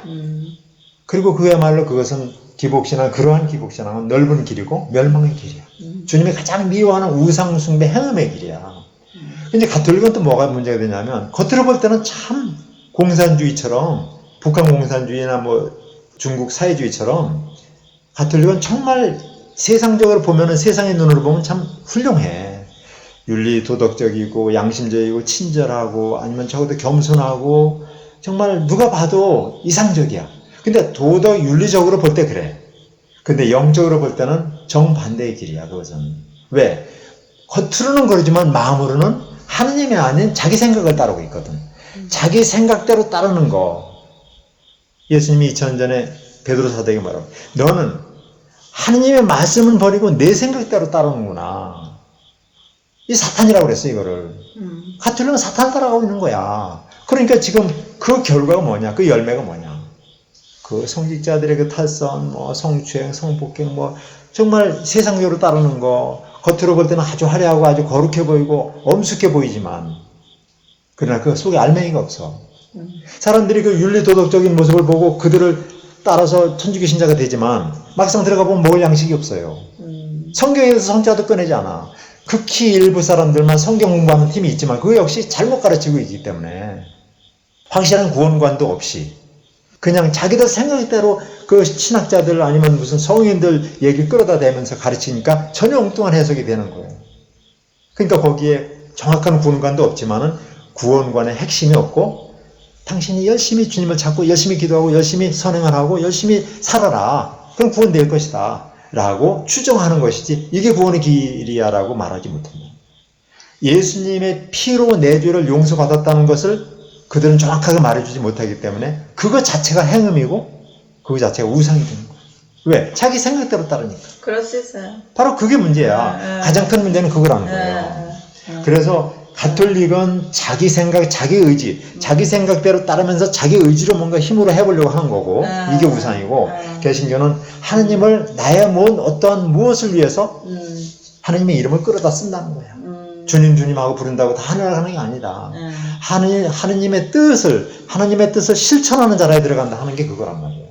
그리고 그야말로 그것은 기복신앙, 그러한 기복신앙은 넓은 길이고 멸망의 길이야. 주님이 가장 미워하는 우상숭배 행음의 길이야. 근데 가톨릭은 또 뭐가 문제가 되냐면 겉으로 볼 때는 참 공산주의처럼 북한 공산주의나 뭐 중국 사회주의처럼 가톨릭은 정말 세상적으로 보면은 세상의 눈으로 보면 참 훌륭해. 윤리 도덕적이고 양심적이고 친절하고 아니면 적어도 겸손하고 정말 누가 봐도 이상적이야. 근데 도덕 윤리적으로 볼 때 그래. 근데 영적으로 볼 때는 정반대의 길이야. 그것은. 왜? 겉으로는 그러지만 마음으로는 하느님이 아닌 자기 생각을 따르고 있거든. 자기 생각대로 따르는 거. 예수님이 2000년 전에 베드로 사도에게 말하고 너는 하느님의 말씀은 버리고 내 생각대로 따르는구나. 이 사탄이라고 그랬어 이거를. 가톨릭은 사탄 따라가고 있는 거야. 그러니까 지금 그 결과가 뭐냐? 그 열매가 뭐냐? 그 성직자들의 그 탈선, 뭐 성추행, 성폭행, 뭐 정말 세상적으로 따르는 거, 겉으로 볼 때는 아주 화려하고 아주 거룩해 보이고 엄숙해 보이지만 그러나 그 속에 알맹이가 없어. 사람들이 그 윤리 도덕적인 모습을 보고 그들을 따라서 천주교 신자가 되지만 막상 들어가 보면 먹을 양식이 없어요. 성경에서 성자도 꺼내지 않아. 극히 일부 사람들만 성경 공부하는 팀이 있지만 그거 역시 잘못 가르치고 있기 때문에 확실한 구원관도 없이 그냥 자기들 생각대로 그 신학자들 아니면 무슨 성인들 얘기를 끌어다 대면서 가르치니까 전혀 엉뚱한 해석이 되는 거예요. 그러니까 거기에 정확한 구원관도 없지만은 구원관의 핵심이 없고 당신이 열심히 주님을 찾고 열심히 기도하고 열심히 선행을 하고 열심히 살아라. 그럼 구원될 것이다. 라고 추정하는 것이지 이게 구원의 길이야 라고 말하지 못합니다. 예수님의 피로 내 죄를 용서받았다는 것을 그들은 정확하게 말해주지 못하기 때문에 그거 자체가 행음이고 그거 자체가 우상이 되는 거예요. 왜? 자기 생각대로 따르니까. 그럴 수 있어요. 바로 그게 문제야. 가장 큰 문제는 그거라는 거예요. 그래서 가톨릭은 자기 생각, 자기 의지, 자기 생각대로 따르면서 자기 의지로 뭔가 힘으로 해보려고 하는 거고 이게 우상이고 개신교는 하느님을 나의 뭔 어떠한 무엇을 위해서 하느님의 이름을 끌어다 쓴다는 거야. 주님하고 부른다고 다 하늘을 하는 게 아니다. 하느님의 뜻을 실천하는 자라에 들어간다 하는 게 그거란 말이에요.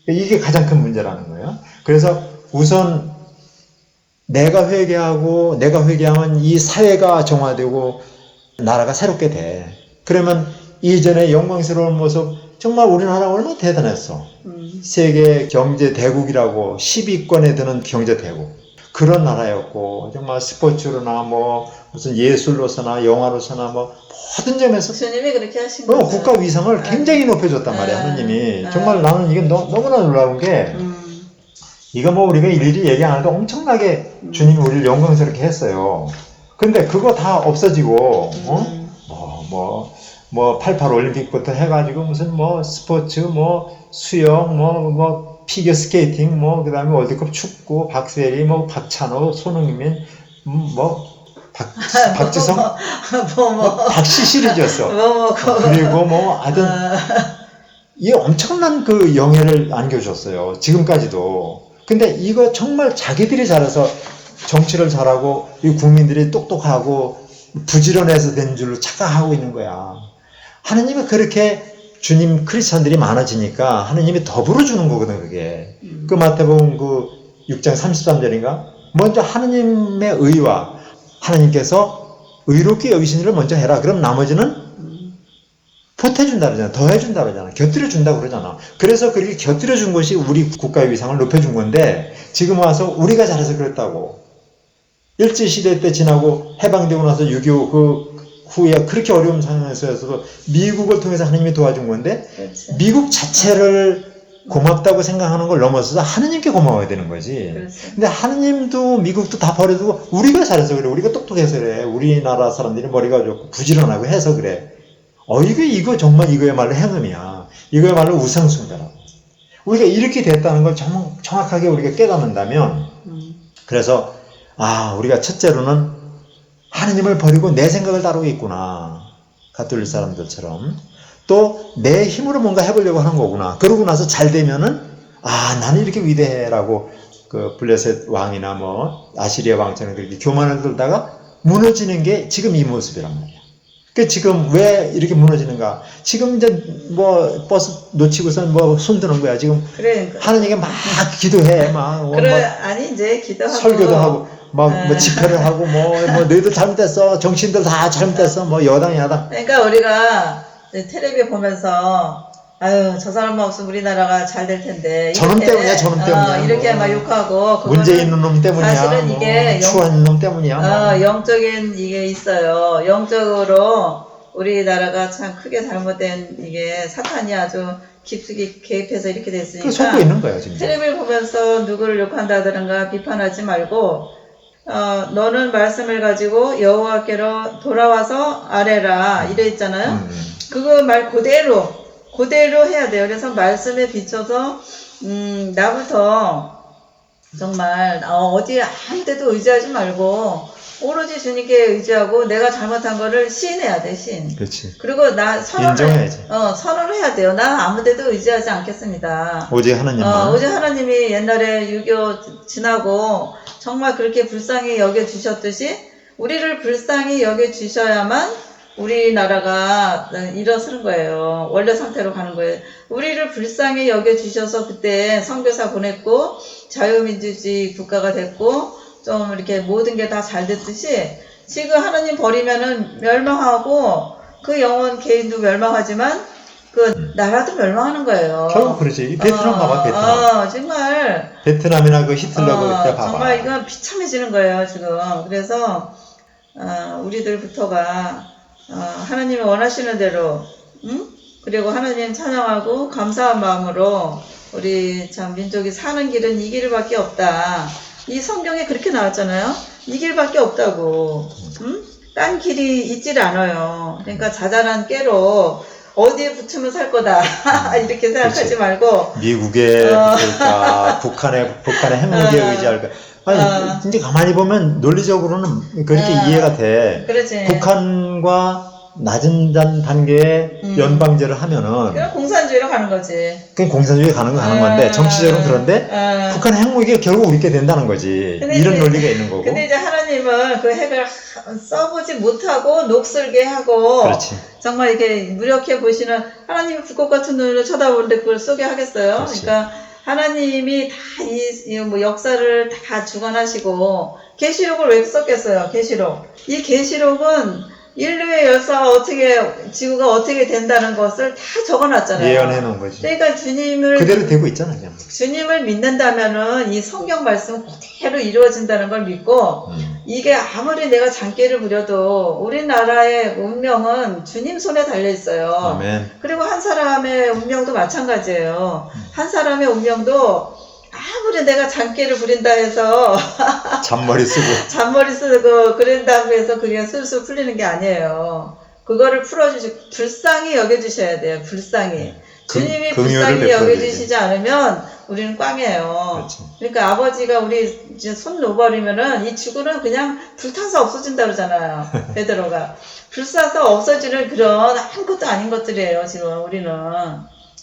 이게 가장 큰 문제라는 거예요. 그래서 우선 내가 회개하면 이 사회가 정화되고 나라가 새롭게 돼. 그러면 이전의 영광스러운 모습 정말 우리나라 얼마나 대단했어. 세계 경제 대국이라고 10위권에 드는 경제 대국. 그런 나라였고 정말 스포츠로나 뭐 무슨 예술로서나 영화로서나 뭐 모든 점에서 주님이 그렇게 하신 거죠. 국가 위상을 굉장히 높여줬단 말이야. 하느님이. 정말 나는 이게 너무나 놀라운 게 이거 뭐 우리가 일일이 얘기 안 해도 엄청나게 주님이 우리를 영광스럽게 했어요. 근데 그거 다 없어지고 뭐 88 올림픽부터 해가지고 무슨 뭐 스포츠 뭐 수영 뭐 피겨 스케이팅, 뭐, 그 다음에 월드컵 축구, 박세리, 뭐, 박찬호, 손흥민, 박지성, 박씨 시리즈였어. 그리고 뭐, 하여튼, 이 엄청난 그 영예를 안겨줬어요. 지금까지도. 근데 이거 정말 자기들이 잘해서 정치를 잘하고, 이 국민들이 똑똑하고, 부지런해서 된 줄로 착각하고 있는 거야. 하느님이 그렇게 주님 크리스찬들이 많아지니까 하느님이 더불어 주는 거거든 그게. 그 마태복음 그 6장 33절인가? 먼저 하느님의 의와 하느님께서 의롭게 여기신 일을 먼저 해라. 그럼 나머지는 보태준다 그러잖아. 더해준다 그러잖아. 곁들여준다 그러잖아. 그래서 그렇게 곁들여준 것이 우리 국가의 위상을 높여준 건데 지금 와서 우리가 잘해서 그랬다고. 일제시대 때 지나고 해방되고 나서 6.25 그 후에 그렇게 어려운 상황에서도 미국을 통해서 하느님이 도와준 건데 그렇지. 미국 자체를 고맙다고 생각하는 걸 넘어서서 하느님께 고마워야 되는 거지. 그렇지. 근데 하느님도 미국도 다 버려두고 우리가 잘해서 그래. 우리가 똑똑해서 그래. 우리나라 사람들이 머리가 좋고 부지런하고 해서 그래. 이거 정말 이거야말로 행음이야. 이거야말로 우상숭배라고. 우리가 이렇게 됐다는 걸 정확하게 우리가 깨닫는다면, 그래서, 우리가 첫째로는 하느님을 버리고 내 생각을 따르고 있구나. 가톨릭 사람들처럼. 또, 내 힘으로 뭔가 해보려고 하는 거구나. 그러고 나서 잘 되면은, 나는 이렇게 위대해라고, 그, 블레셋 왕이나 아시리아 왕처럼 그렇게 교만을 들다가 무너지는 게 지금 이 모습이란 말이야. 그 지금 왜 이렇게 무너지는가? 지금 이제 버스 놓치고선 손 드는 거야. 지금 그러니까. 하느님께 막 기도해. 아니, 이제 기도하고. 설교도 하고, 집회를 하고, 너희들 잘못했어. 정치인들 다 잘못했어. 여당, 야당. 그러니까 우리가 텔레비 보면서, 저 사람만 없으면 우리나라가 잘 될 텐데. 저놈 때문이야, 저놈 때문이야. 이렇게 막 욕하고. 문제 있는 놈 때문이야. 사실은 이게 추한 놈 때문이야. 영적인 이게 있어요. 영적으로 우리나라가 참 크게 잘못된 이게 사탄이 아주 깊숙이 개입해서 이렇게 됐으니까. 속고 있는 거예요, 지금. 텔레비를 보면서 누구를 욕한다든가 비판하지 말고, 너는 말씀을 가지고 여호와께로 돌아와서 아뢰라 이래 있잖아요. 그거 말 그대로 해야 돼요. 그래서 말씀에 비춰서 나부터 정말 어디 아무 데도 의지하지 말고 오로지 주님께 의지하고 내가 잘못한 거를 시인해야 돼, 시인. 그렇지. 그리고 나 인정해야지. 선언을 해야 돼요. 나 아무 데도 의지하지 않겠습니다. 오직 하나님만. 오직 하나님이 옛날에 6.25 지나고 정말 그렇게 불쌍히 여겨주셨듯이 우리를 불쌍히 여겨주셔야만 우리나라가 일어서는 거예요. 원래 상태로 가는 거예요. 우리를 불쌍히 여겨주셔서 그때 선교사 보냈고 자유민주주의 국가가 됐고 좀 이렇게 모든 게 다 잘 됐듯이 지금 하나님 버리면은 멸망하고 그 영혼 개인도 멸망하지만 그 나라도 멸망하는 거예요. 결국 그러지. 이 베트남 봐봐, 베트남. 정말. 베트남이나 그 히틀러 그때 봐봐. 정말 이건 비참해지는 거예요, 지금. 그래서, 우리들부터가, 하나님이 원하시는 대로, 그리고 하나님 찬양하고 감사한 마음으로 우리 참 민족이 사는 길은 이 길밖에 없다. 이 성경에 그렇게 나왔잖아요. 이 길밖에 없다고. 딴 길이 있질 않아요. 그러니까 자잘한 깨로 어디에 붙으면 살 거다. 이렇게 생각하지 그렇지. 말고. 미국에 붙을까, 북한의 핵무기에 의지할까. 이제 가만히 보면 논리적으로는 그렇게 이해가 돼. 그렇지. 북한과 낮은 단계의 연방제를 하면은. 그럼 공산주의로 가는 거지. 그냥 공산주의 가는 건데, 정치적으로는 그런데, 북한 핵무기가 결국 우리게 된다는 거지. 이런 논리가 있는 거고. 근데 이제 하나님은 그 핵을 써보지 못하고 녹슬게 하고. 그렇지. 정말 이렇게 무력해 보시는 하나님이 불꽃 같은 눈으로 쳐다보는데 그걸 쏘게 하겠어요? 그렇지. 그러니까 하나님이 다 이 역사를 다 주관하시고, 계시록을 왜 썼겠어요? 계시록. 이 계시록은 인류의 역사가 지구가 어떻게 된다는 것을 다 적어놨잖아요. 예언해 놓은 거지. 그러니까 그대로 되고 있잖아, 그냥. 주님을 믿는다면은 이 성경 말씀 그대로 이루어진다는 걸 믿고, 이게 아무리 내가 장기를 부려도 우리나라의 운명은 주님 손에 달려있어요. 아멘. 그리고 한 사람의 운명도 마찬가지예요. 한 사람의 운명도 아무리 내가 장기를 부린다 해서 잔머리 쓰고 그런다고 해서 그게 술술 풀리는 게 아니에요. 그거를 불쌍히 여겨주셔야 돼요. 불쌍히. 주님이 불쌍히 여겨주시지 않으면 우리는 꽝이에요. 그렇지. 그러니까 아버지가 우리 이제 손 놓아버리면은 이 지구는 그냥 불타서 없어진다 그러잖아요. 베드로가. 불사서 없어지는 그런 아무것도 아닌 것들이에요. 지금 우리는.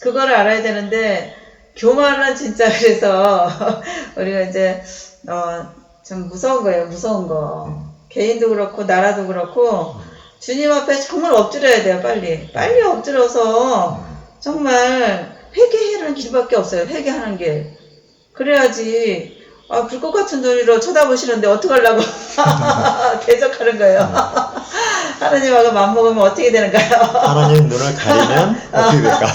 그거를 알아야 되는데 교만은 진짜 그래서 우리가 이제 좀 무서운 거예요. 무서운 거. 개인도 그렇고 나라도 그렇고 주님 앞에 정말 엎드려야 돼요. 빨리 엎드려서 정말 회개하는 길밖에 없어요. 회개하는 길. 그래야지 불꽃 같은 눈으로 쳐다보시는데 어떡하려고 대적하는 거예요. 하나님하고 맞먹으면 어떻게 되는가요? 하나님 눈을 가리면 어떻게 될까?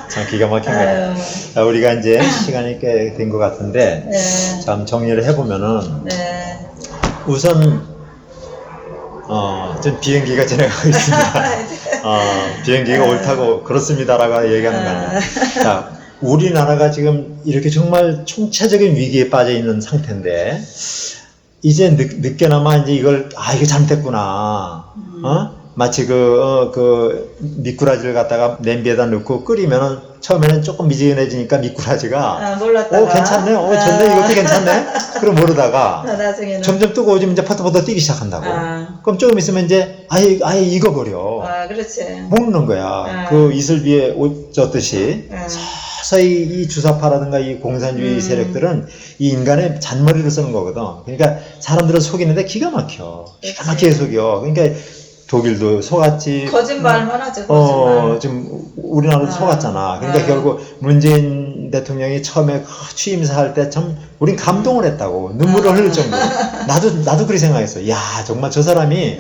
참 기가 막힌 거예요. 우리가 이제 시간이 꽤 된 것 같은데, 네. 참 정리를 해보면은, 네. 우선, 좀 비행기가 지나가고 있습니다. 비행기가 옳다고 그렇습니다라고 얘기하는 거 아니에요. 자, 우리나라가 지금 이렇게 정말 총체적인 위기에 빠져 있는 상태인데, 이제 늦게나마 이제 이걸, 이게 잘못됐구나. 마치 그 미꾸라지를 갖다가 냄비에다 넣고 끓이면은 처음에는 조금 미지근해지니까 미꾸라지가 몰랐다가 괜찮네, 좋네, 이것도 괜찮네. 그럼 모르다가 나중에는 점점 뜨거워지면 이제 퍼터퍼터 뛰기 시작한다고. 그럼 조금 있으면 이제 아예 익어버려. 그렇지. 먹는 거야. 그 이슬비에 옷 젖듯이 서서히 이 주사파라든가 이 공산주의 세력들은 이 인간의 잔머리를 쓰는 거거든. 그러니까 사람들을 속이는데 기가 막혀. 기가 막히게 속여. 그러니까 독일도 속았지. 거짓말만 하죠. 거짓말. 지금 우리나라도 속았잖아. 그러니까 결국 문재인 대통령이 처음에 취임사 할 때 참 우린 감동을 했다고. 눈물을 흘릴 정도로. 나도 그렇게 생각했어. 야, 정말 저 사람이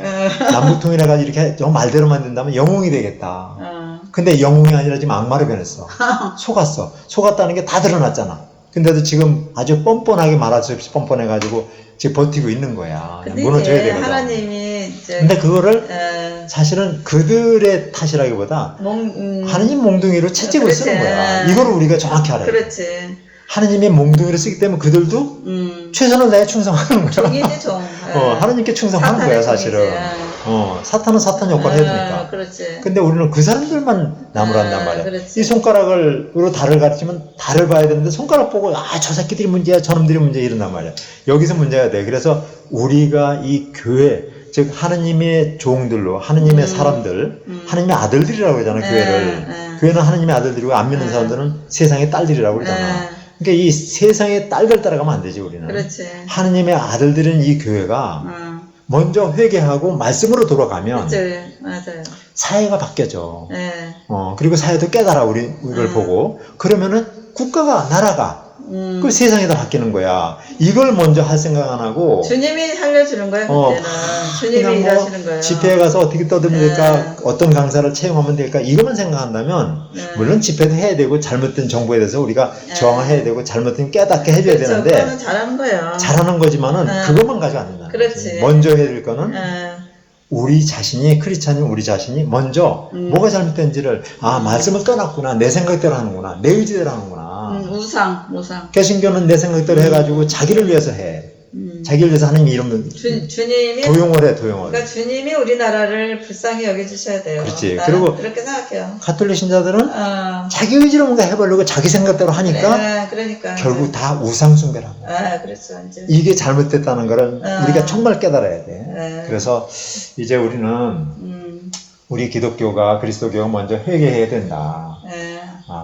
남북통일해가지고 이렇게 정 말대로만 된다면 영웅이 되겠다. 근데 영웅이 아니라 지금 악마로 변했어. 속았어. 속았다는 게 다 드러났잖아. 근데도 지금 아주 뻔뻔하게 말할 수 없이 뻔뻔해가지고 지금 버티고 있는 거야. 무너져야 되거든. 하나님이 근데 그거를 사실은 그들의 탓이라기보다 하느님 몽둥이로 채찍을 쓰는 거야. 이거를 우리가 정확히 알아야 돼. 그렇지. 하느님의 몽둥이를 쓰기 때문에 그들도 최선을 다해 충성하는 거야. 종이지 종. 하느님께 충성하는 거야 사실은. 사탄은 사탄 역할을 해주니까. 그렇지. 근데 우리는 그 사람들만 나무란단 말이야. 그렇지. 이 손가락으로 달을 가르치면 달을 봐야 되는데 손가락 보고 저 새끼들이 문제야 저놈들이 문제야 이런단 말이야. 여기서 문제가 돼. 그래서 우리가 이 교회 즉 하느님의 종들로 하느님의 사람들 하느님의 아들들이라고 그러잖아. 교회를. 교회는 하느님의 아들들이고 안 믿는 사람들은 세상의 딸들이라고 그러잖아. 그러니까 이 세상의 딸들 따라가면 안 되지 우리는. 그렇지. 하느님의 아들들인 이 교회가 먼저 회개하고 말씀으로 돌아가면 그렇지. 맞아요. 사회가 바뀌어져. 네. 그리고 사회도 깨달아 우리를 보고 그러면은 국가가 나라가 그 세상이 다 바뀌는 거야. 이걸 먼저 할 생각 안 하고 주님이 살려주는 거예요. 그때는 주님이 일하시는 거예요. 집회에 가서 어떻게 떠들면 될까, 어떤 강사를 채용하면 될까 이것만 생각한다면 물론 집회도 해야 되고 잘못된 정보에 대해서 우리가 저항을 해야 되고 잘못된 깨닫게 해줘야 그렇죠. 되는데 그거는 잘하는 거예요. 잘하는 거지만은 그것만 가지고 안 된다. 그렇지. 먼저 해야 될 거는 우리 자신이 크리스찬인 우리 자신이 먼저 뭐가 잘못된지를 말씀을 떠났구나, 내 생각대로 하는구나, 내 의지대로 하는구나. 우상. 개신교는 내 생각대로 해가지고 자기를 위해서 해. 자기를 위해서 하나님 이름을 주님이 도용을 해. 그러니까 주님이 우리나라를 불쌍히 여겨주셔야 돼요. 그렇지. 그리고 그렇게 생각해요. 가톨릭 신자들은 자기 의지로 뭔가 해보려고 자기 생각대로 하니까 그러니까 결국 다 우상 숭배를 합니다. 그렇죠. 이제. 이게 잘못됐다는 거를 우리가 정말 깨달아야 돼. 그래서 이제 우리는 우리 기독교가 그리스도교가 먼저 회개해야 된다.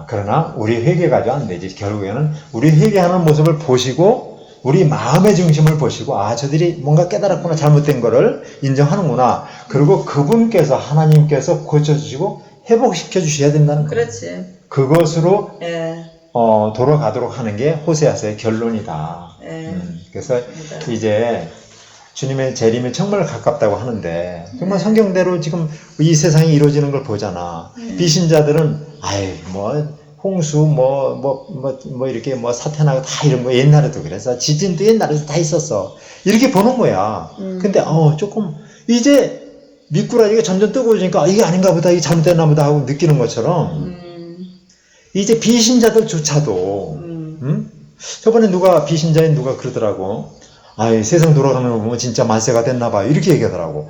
그러나 우리 회개 가지고 안 되지. 결국에는 우리 회개하는 모습을 보시고 우리 마음의 중심을 보시고 저들이 뭔가 깨달았구나, 잘못된 거를 인정하는구나. 그리고 그분께서 하나님께서 고쳐주시고 회복시켜 주셔야 된다는 거예요. 그렇지. 그것으로 돌아가도록 하는 게 호세아서의 결론이다. 그래서 이제 주님의 재림이 정말 가깝다고 하는데 정말 성경대로 지금 이 세상이 이루어지는 걸 보잖아. 비신자들은 홍수 이렇게 사태나고 다 이런 거 옛날에도 그래서 지진도 옛날에도 다 있었어. 이렇게 보는 거야. 근데 조금 이제 미꾸라지가 점점 뜨거워지니까 이게 아닌가 보다, 이게 잘못됐나 보다 하고 느끼는 것처럼 이제 비신자들조차도 저번에 비신자인 누가 그러더라고. 세상 돌아가는 거 보면 진짜 만세가 됐나 봐. 이렇게 얘기하더라고.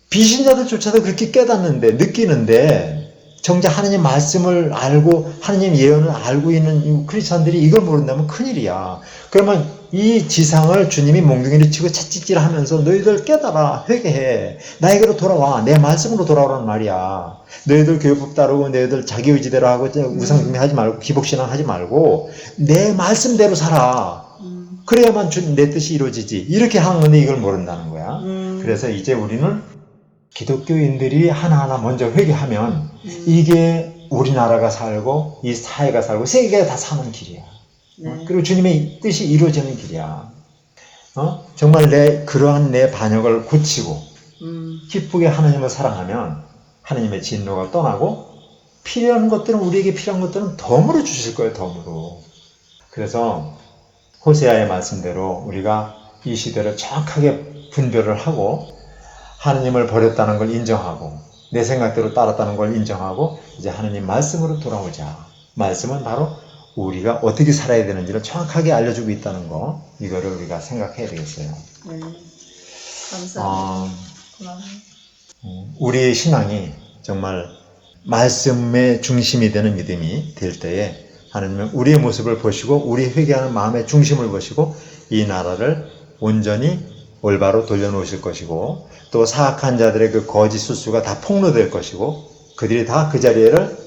비신자들조차도 그렇게 깨닫는데, 느끼는데, 정작 하느님 말씀을 알고, 하느님 예언을 알고 있는 크리스찬들이 이걸 모른다면 큰일이야. 그러면 이 지상을 주님이 몽둥이를 치고 채찍질 하면서 너희들 깨달아, 회개해. 나에게로 돌아와. 내 말씀으로 돌아오라는 말이야. 너희들 교회법 따르고, 너희들 자기 의지대로 하고, 우상숭배 하지 말고, 기복신앙 하지 말고, 내 말씀대로 살아. 그래야만 내 뜻이 이루어지지. 이렇게 하는 건데 이걸 모른다는 거야. 그래서 이제 우리는 기독교인들이 하나하나 먼저 회개하면 이게 우리나라가 살고 이 사회가 살고 세계가 다 사는 길이야. 그리고 주님의 뜻이 이루어지는 길이야. 정말 그러한 내 반역을 고치고 기쁘게 하나님을 사랑하면 하나님의 진노가 떠나고 필요한 것들은 우리에게 필요한 것들은 덤으로 주실 거예요. 덤으로. 그래서 호세아의 말씀대로 우리가 이 시대를 정확하게 분별을 하고 하느님을 버렸다는 걸 인정하고 내 생각대로 따랐다는 걸 인정하고 이제 하느님 말씀으로 돌아오자. 말씀은 바로 우리가 어떻게 살아야 되는지를 정확하게 알려주고 있다는 거, 이거를 우리가 생각해야 되겠어요. 감사합니다. 고마워요. 우리의 신앙이 정말 말씀의 중심이 되는 믿음이 될 때에 하나님은 우리의 모습을 보시고 우리 회개하는 마음의 중심을 보시고 이 나라를 온전히 올바로 돌려놓으실 것이고 또 사악한 자들의 그 거짓 수수가 다 폭로될 것이고 그들이 다 그 자리를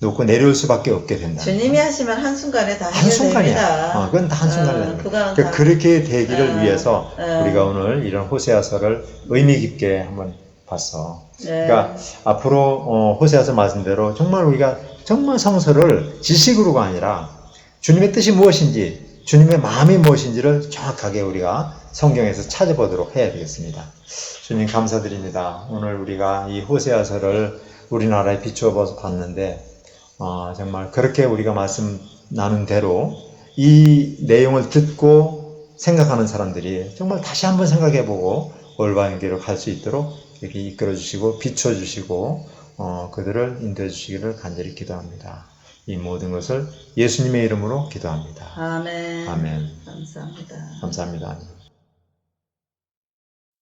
놓고 내려올 수밖에 없게 된다. 주님이 하시면 한순간에 다 한순간이야. 해결됩니다. 그건 다 한순간이야. 그건 그러니까 다. 그렇게 되기를 위해서 네. 우리가 오늘 이런 호세아서를 의미 깊게 한번 봤어. 네. 그러니까 앞으로 호세아서 말씀대로 정말 우리가 정말 성서를 지식으로가 아니라 주님의 뜻이 무엇인지 주님의 마음이 무엇인지를 정확하게 우리가 성경에서 찾아보도록 해야 되겠습니다. 주님 감사드립니다. 오늘 우리가 이 호세아서를 우리나라에 비추어 봤는데 정말 그렇게 우리가 말씀 나눈 대로 이 내용을 듣고 생각하는 사람들이 정말 다시 한번 생각해보고 올바른 길로 갈 수 있도록 이렇게 이끌어주시고 비춰주시고 그들을 인도해 주시기를 간절히 기도합니다. 이 모든 것을 예수님의 이름으로 기도합니다. 아멘. 아멘. 감사합니다. 감사합니다.